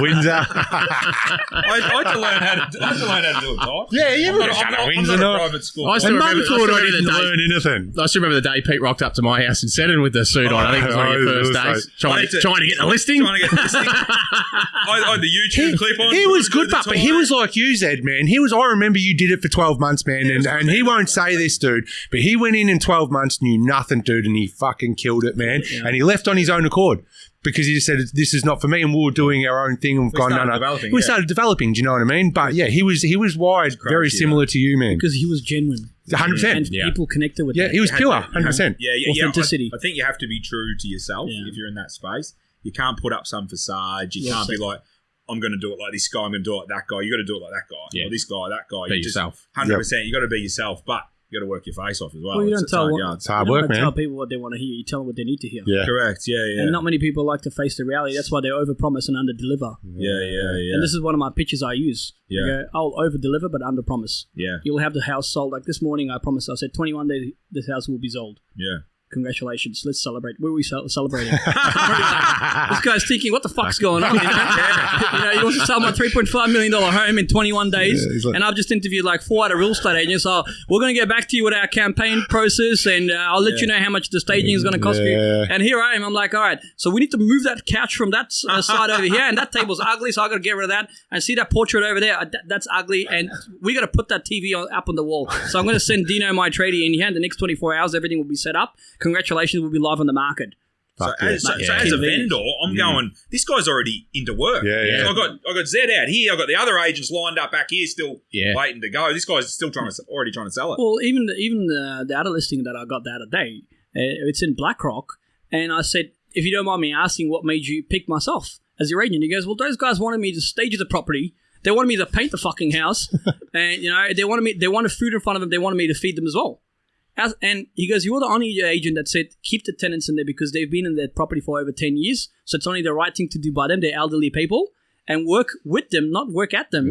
Speaker 5: Windsor.
Speaker 2: I had to learn how to do it, Ty.
Speaker 5: Yeah, you would have done a Windsor.
Speaker 2: I'm not a private school.
Speaker 3: I still
Speaker 5: And Mum
Speaker 3: remember-
Speaker 5: thought I
Speaker 3: I still
Speaker 5: didn't
Speaker 3: remember the
Speaker 5: learn anything.
Speaker 3: I still remember the day Pete rocked up to my house in Seddon with the suit on. I think it was one of your
Speaker 5: Oh, it
Speaker 3: first
Speaker 5: was
Speaker 3: days.
Speaker 5: like-
Speaker 3: Trying to get the listing.
Speaker 2: Trying to get this thing. I had the YouTube clip on.
Speaker 5: He was
Speaker 2: Trying
Speaker 5: good,
Speaker 2: to do
Speaker 5: but
Speaker 2: the
Speaker 5: he
Speaker 2: tie.
Speaker 5: was like you, Zed, man. I remember you did it for 12 months, man, and he won't say this, dude, but he went in 12 months, knew nothing, dude, and he fucking killed it, man.
Speaker 1: Yeah.
Speaker 5: And he left on his own accord because he just said, this is not for me, and we were doing our own thing, and we've gone, no,
Speaker 2: started
Speaker 5: no.
Speaker 2: developing,
Speaker 5: We
Speaker 2: yeah.
Speaker 5: started developing, do you know what I mean? But yeah, he was wired very
Speaker 2: crazy,
Speaker 5: similar to you, man.
Speaker 1: Because he was genuine.
Speaker 5: 100%.
Speaker 1: And
Speaker 3: Yeah.
Speaker 1: people connected with
Speaker 5: Yeah,
Speaker 1: that.
Speaker 5: he was
Speaker 2: You had
Speaker 5: pure,
Speaker 2: to- you have-
Speaker 5: 100%.
Speaker 2: Yeah.
Speaker 1: Authenticity.
Speaker 2: I think you have to be true to yourself
Speaker 1: Yeah.
Speaker 2: if you're in that space. You can't put up some facade. You can't be like, I'm going to do it like this guy. I'm going to do it like that guy. You got to do it like that guy.
Speaker 3: Yeah.
Speaker 2: Or this guy, that guy.
Speaker 3: Be
Speaker 2: You just-
Speaker 3: yourself.
Speaker 2: 100%. You got to be yourself, but you got to work your face off as well.
Speaker 1: Well, you don't
Speaker 2: It's
Speaker 1: tell
Speaker 2: hard
Speaker 1: what-
Speaker 2: yards.
Speaker 5: It's hard
Speaker 1: You
Speaker 5: work,
Speaker 1: don't
Speaker 5: man.
Speaker 1: tell people what they want to hear. You tell them what they need to hear.
Speaker 5: Yeah.
Speaker 2: Correct. Yeah.
Speaker 1: And not many people like to face the reality. That's why they overpromise and underdeliver.
Speaker 2: Yeah.
Speaker 1: And this is one of my pitches I use.
Speaker 2: Yeah.
Speaker 1: I go, I'll overdeliver but underpromise.
Speaker 2: Yeah.
Speaker 1: You'll have the house sold. Like this morning I promised, I said 21 days this house will be sold.
Speaker 2: Yeah.
Speaker 1: congratulations, let's celebrate. Where are we celebrating? This guy's thinking, what the fuck's going on? He wants to sell my $3.5 million home in 21 days, and I've just interviewed like 4 other real estate agents. So we're going to get back to you with our campaign process, and I'll let you know how much the staging is going to cost you. And here I am. I'm like, all right, so we need to move that couch from that side over here, and that table's ugly, so I got to get rid of that. And see that portrait over there? That's ugly, and we got to put that TV up on the wall. So I'm going to send Dino, my tradie, in here. In the next 24 hours, everything will be set up. Congratulations, we'll be live on the market.
Speaker 2: So as a vendor, I'm going, this guy's already into work.
Speaker 5: Yeah.
Speaker 2: I got Zed out here. I got the other agents lined up back here, still waiting to go. This guy's still already trying to sell it.
Speaker 1: Well, even the other listing that I got the other day, it's in BlackRock, and I said, if you don't mind me asking, what made you pick myself as your agent? He goes, well, those guys wanted me to stage the property. They wanted me to paint the fucking house, and they wanted food in front of them. They wanted me to feed them as well. And he goes, you're the only agent that said keep the tenants in there because they've been in their property for over 10 years. So it's only the right thing to do by them. They're elderly people, and work with them, not work at them.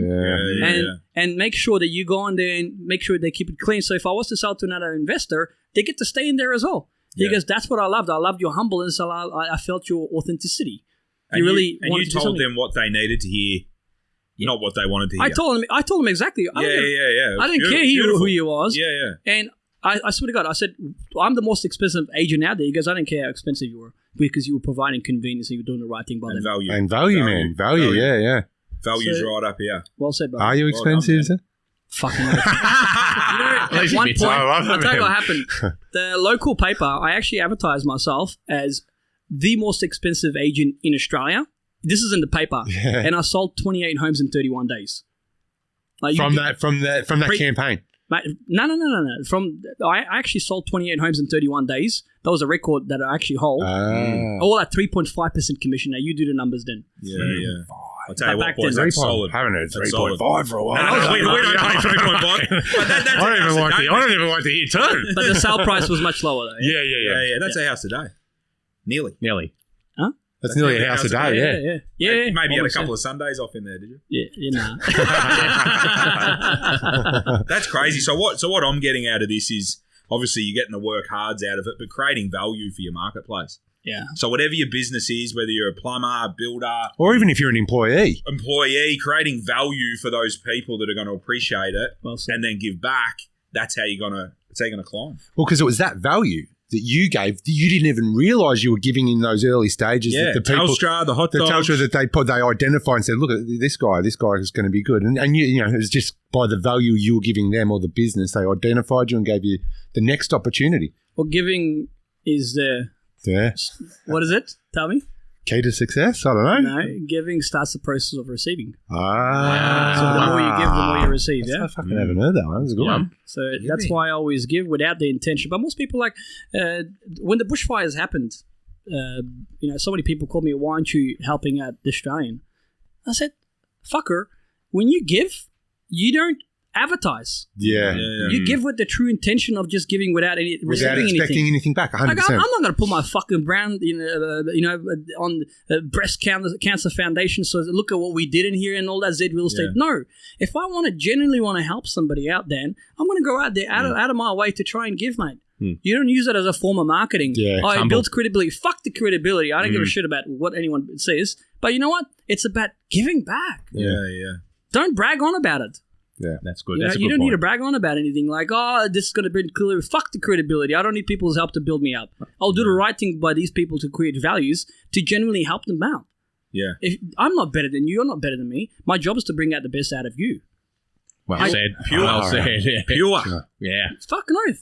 Speaker 1: And make sure that you go in there and make sure they keep it clean. So if I was to sell to another investor, they get to stay in there as well. He goes, that's what I loved. I loved your humbleness. I felt your authenticity.
Speaker 2: You told them what they needed to hear. Not what they wanted to hear.
Speaker 1: I told them exactly. I didn't care who you was. And I swear to God, I said, I'm the most expensive agent out there. He goes, I didn't care how expensive you were because you were providing convenience and you were doing the right thing by them.
Speaker 5: Value, man. Value.
Speaker 2: Value's right up here.
Speaker 1: Well said, bro.
Speaker 5: Are you expensive, sir?
Speaker 1: Fucking at one point, I'll tell you what happened. The local paper, I actually advertised myself as the most expensive agent in Australia. This is in the paper. And I sold 28 homes in 31 days. Like
Speaker 5: from that campaign.
Speaker 1: No. I actually sold 28 homes in 31 days. That was a record that I actually hold. All at 3.5% commission. Now you do the numbers then.
Speaker 2: I'll tell you what, boys, that's solid.
Speaker 5: I haven't heard 3.5 for a while.
Speaker 2: We don't pay 3.5.
Speaker 5: I don't even want to hear 2.
Speaker 1: But the sale price was much lower though.
Speaker 2: Yeah. That's a house today. Nearly.
Speaker 1: Huh?
Speaker 5: That's nearly a house a day,
Speaker 1: yeah.
Speaker 2: Maybe had a couple of Sundays off in there, did you?
Speaker 1: Yeah.
Speaker 2: That's crazy. So what I'm getting out of this is obviously you're getting the work hards out of it, but creating value for your marketplace.
Speaker 1: Yeah.
Speaker 2: So whatever your business is, whether you're a plumber, a builder,
Speaker 5: or even if you're an employee,
Speaker 2: creating value for those people that are going to appreciate it and then give back. That's how you're gonna climb.
Speaker 5: Well, because it was that value that you gave, you didn't even realise you were giving in those early stages.
Speaker 2: Yeah,
Speaker 5: that the people,
Speaker 2: Telstra, the hotdogs.
Speaker 5: The Telstra that they identified and said, look at this guy is going to be good. And you know, it was just by the value you were giving them or the business, they identified you and gave you the next opportunity.
Speaker 1: Well, giving is what is it? Tell me.
Speaker 5: Key to success? I don't know.
Speaker 1: No, giving starts the process of receiving.
Speaker 5: So
Speaker 1: the more you give, the more you receive. I
Speaker 5: fucking haven't heard that one. That's a good one.
Speaker 1: So that's why I always give without the intention. But most people when the bushfires happened, so many people called me, why aren't you helping out the Australian? I said, fucker, when you give, you don't advertise. You give with the true intention of just giving without
Speaker 5: expecting anything back. 100%.
Speaker 1: Like, I'm not going to put my fucking brand, on Breast Cancer Foundation. So look at what we did in here and all that Zed Real Estate. No, if I genuinely want to help somebody out, then I'm going to go out there out of my way to try and give, mate. You don't use it as a form of marketing. It builds credibility. Fuck the credibility. I don't give a shit about what anyone says. But you know what? It's about giving back. Don't brag on about it.
Speaker 3: Yeah, that's good.
Speaker 1: You don't need to brag on about anything like, this is going to bring credibility. Fuck the credibility. I don't need people's help to build me up. I'll do the right thing by these people to create values to genuinely help them out.
Speaker 2: Yeah.
Speaker 1: If I'm not better than you, you're not better than me. My job is to bring out the best out of you.
Speaker 3: Well said. Pure.
Speaker 2: Pure.
Speaker 3: Yeah.
Speaker 1: Fucking oath.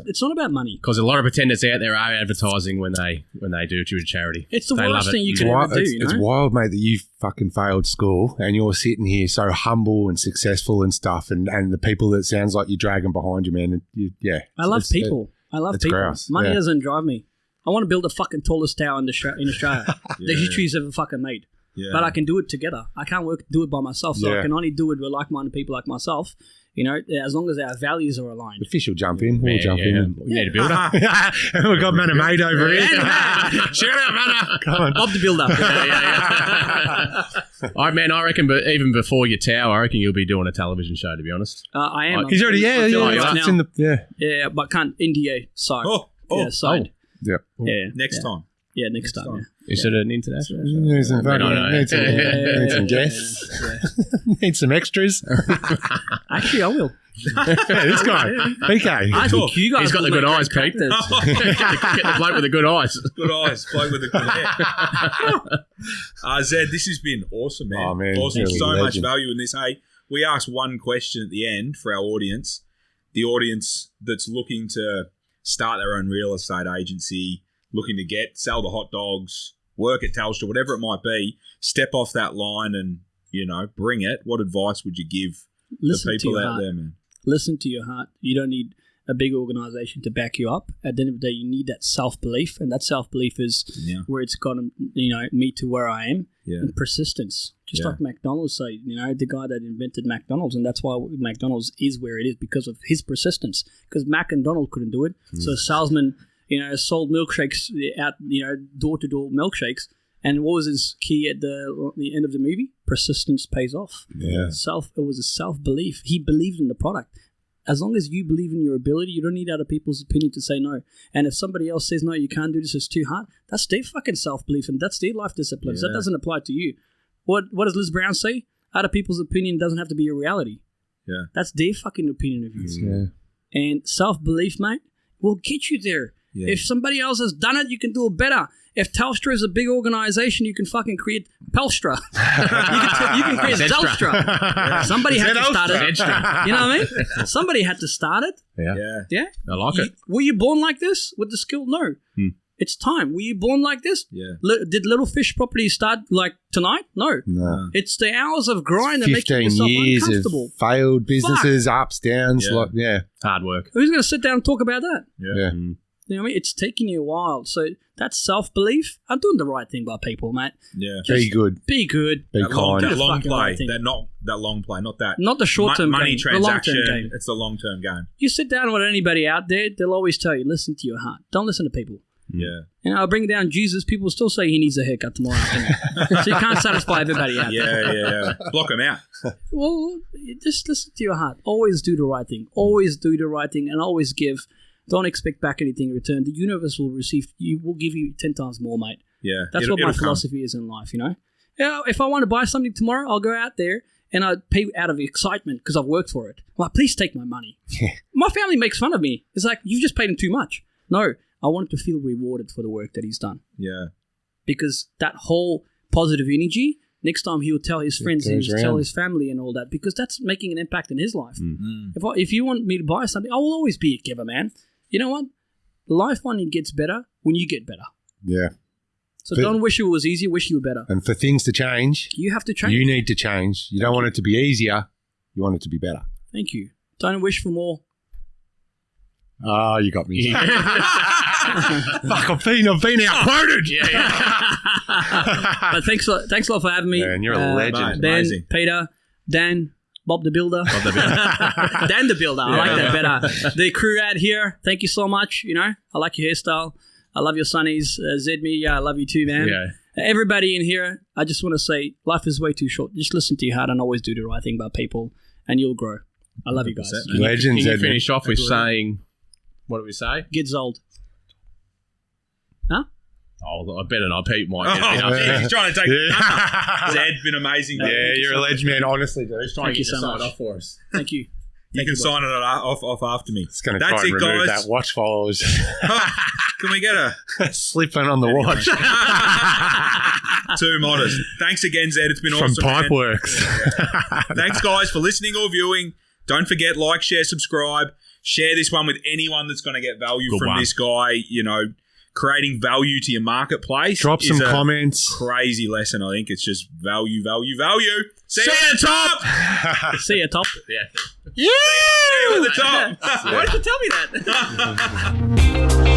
Speaker 1: It's not about money.
Speaker 3: Because a lot of pretenders out there are advertising when they do it to a charity.
Speaker 1: It's the worst thing you can ever do.
Speaker 5: It's wild, mate, that you fucking failed school and you're sitting here so humble and successful and stuff, and the people that sounds like you're dragging behind you, man.
Speaker 1: I love people.
Speaker 5: Gross.
Speaker 1: Money doesn't drive me. I want to build the fucking tallest tower in Australia that history's ever fucking made.
Speaker 2: Yeah.
Speaker 1: But I can do it together. I can't do it by myself. So I can only do it with like-minded people like myself. As long as our values are aligned.
Speaker 5: The fish will jump in. We'll jump in.
Speaker 3: We need a builder.
Speaker 5: We've got Manor Mate over here.
Speaker 3: Shout out, Manor.
Speaker 5: Come on.
Speaker 1: Bob the builder.
Speaker 3: All right, man, I reckon even before your tower, I reckon you'll be doing a television show, to be honest.
Speaker 1: I am.
Speaker 5: He's already,
Speaker 1: it's in the,
Speaker 5: yeah,
Speaker 1: but can't NDA side.
Speaker 2: Oh.
Speaker 1: Side.
Speaker 5: Yep.
Speaker 1: Yeah.
Speaker 2: Next time.
Speaker 1: Yeah, next time. Yeah.
Speaker 3: Is it an international?
Speaker 5: Need some,
Speaker 3: I don't know.
Speaker 5: need some guests. Need some extras.
Speaker 1: Actually, I will.
Speaker 5: Yeah, this guy. PK.
Speaker 1: I think you guys.
Speaker 3: He's got the
Speaker 1: will
Speaker 3: good
Speaker 1: make
Speaker 3: eyes,
Speaker 1: great
Speaker 3: Pete.
Speaker 1: characters.
Speaker 3: Get the bloke with the good eyes.
Speaker 2: Good eyes. Bloke with a good hair. Zed, this has been awesome, man.
Speaker 5: Oh, man.
Speaker 2: Awesome.
Speaker 5: Really
Speaker 2: So much
Speaker 5: legend.
Speaker 2: value in this. Hey, we asked one question at the end for our audience. The audience that's looking to start their own real estate agency, looking to sell the hot dogs, work at Telstra, whatever it might be, step off that line and, bring it. What advice would you give
Speaker 1: Listen
Speaker 2: the
Speaker 1: to
Speaker 2: people
Speaker 1: your
Speaker 2: out
Speaker 1: heart.
Speaker 2: there, man?
Speaker 1: Listen to your heart. You don't need a big organization to back you up. At the end of the day, you need that self-belief, and that self-belief is where it's got me to where I am.
Speaker 2: Yeah.
Speaker 1: And persistence. Just like McDonald's say, the guy that invented McDonald's, and that's why McDonald's is where it is, because of his persistence. Because Mac and Donald couldn't do it. So a salesman, sold milkshakes out, door-to-door milkshakes. And what was his key at the end of the movie? Persistence pays off.
Speaker 5: Yeah.
Speaker 1: It was a self-belief. He believed in the product. As long as you believe in your ability, you don't need other people's opinion to say no. And if somebody else says, no, you can't do this, it's too hard, that's their fucking self-belief and that's their life discipline. So that doesn't apply to you. What does Liz Brown say? Other people's opinion doesn't have to be your reality.
Speaker 2: Yeah.
Speaker 1: That's their fucking opinion of you.
Speaker 5: Yeah.
Speaker 1: And self-belief, mate, will get you there.
Speaker 2: Yeah.
Speaker 1: If somebody else has done it, you can do it better. If Telstra is a big organization, you can fucking create Pelstra. you can create Zelstra. Somebody had to start it. You know what I mean? Somebody had to start it. Yeah?
Speaker 3: I like it.
Speaker 1: Were you born like this with the skill? No. It's time. Were you born like this?
Speaker 2: Yeah.
Speaker 1: Did Little Fish Property start like tonight? No. It's the hours of grind that make
Speaker 5: 15
Speaker 1: yourself
Speaker 5: years
Speaker 1: uncomfortable.
Speaker 5: of failed businesses, ups, downs.
Speaker 3: Hard work.
Speaker 1: Who's going to sit down and talk about that?
Speaker 5: Yeah.
Speaker 1: You know what I mean? It's taking you a while. So that's self-belief. I'm doing the right thing by people, mate.
Speaker 2: Yeah.
Speaker 5: Be good.
Speaker 1: Be good.
Speaker 5: Be
Speaker 2: That long,
Speaker 5: kind.
Speaker 2: that long
Speaker 1: Fucking
Speaker 2: play.
Speaker 1: right thing.
Speaker 2: That long play, not that.
Speaker 1: Not the short-term
Speaker 2: money
Speaker 1: game,
Speaker 2: transaction.
Speaker 1: the long-term game.
Speaker 2: It's the long-term game.
Speaker 1: You sit down with anybody out there, they'll always tell you, listen to your heart. Don't listen to people.
Speaker 2: Yeah.
Speaker 1: I'll bring down Jesus. People still say he needs a haircut tomorrow afternoon. So you can't satisfy everybody out there.
Speaker 2: Yeah. Block them out.
Speaker 1: Well, just listen to your heart. Always do the right thing. Always do the right thing and always give. Don't expect back anything in return. The universe will give you 10 times more, mate.
Speaker 2: Yeah.
Speaker 1: That's what my philosophy is in life, Yeah, if I want to buy something tomorrow, I'll go out there and I pay out of excitement because I've worked for it. I'm like, please take my money. My family makes fun of me. It's like, you've just paid him too much. No, I want him to feel rewarded for the work that he's done.
Speaker 2: Yeah.
Speaker 1: Because that whole positive energy, next time he will tell his friends and tell his family and all that, because that's making an impact in his life. If you want me to buy something, I will always be a giver, man. You know what? Life only gets better when you get better.
Speaker 5: Yeah.
Speaker 1: So don't wish it was easy, wish you were better.
Speaker 5: And for things to change,
Speaker 1: you have to change.
Speaker 5: You need to change. You don't want it to be easier. You want it to be better.
Speaker 1: Thank you. Don't wish for more.
Speaker 5: Oh, you got me. Fuck, I've been outquoted.
Speaker 1: But thanks a lot for having me.
Speaker 5: Man, you're a legend.
Speaker 1: Ben,
Speaker 2: Amazing.
Speaker 1: Peter, Dan, Bob the Builder. Dan the Builder. I like that better. The crew out here, thank you so much. I like your hairstyle. I love your sunnies. Zed me, I love you too, man.
Speaker 3: Yeah.
Speaker 1: Everybody in here, I just want to say life is way too short. Just listen to your heart and always do the right thing by people and you'll grow. I love you guys.
Speaker 5: Legends.
Speaker 3: Can you finish off with saying, what do we say?
Speaker 1: Gets old. Huh?
Speaker 3: Oh, I better not. Pete might get it.
Speaker 2: Geez, he's trying to take Zed, been amazing.
Speaker 5: Yeah, you're a legend, man. Honestly, dude.
Speaker 1: Thank you so much.
Speaker 3: Off for us.
Speaker 1: Thank you.
Speaker 2: You can sign it off after me.
Speaker 5: It's going to
Speaker 2: That's
Speaker 5: try and
Speaker 2: it,
Speaker 5: remove
Speaker 2: guys.
Speaker 5: that watch followers.
Speaker 2: Can we get a
Speaker 5: slipping on the watch
Speaker 2: too modest? Thanks again, Zed. It's been
Speaker 5: from
Speaker 2: awesome.
Speaker 5: Pipeworks.
Speaker 2: Thanks, guys, for listening or viewing. Don't forget, like, share, subscribe. Share this one with anyone that's going to get value from this guy. Creating value to your marketplace.
Speaker 5: Drop some comments.
Speaker 2: Crazy lesson. I think it's just value. See you at the top.
Speaker 1: See you, top.
Speaker 2: Yeah. See you at the top.
Speaker 1: Why did you tell me that?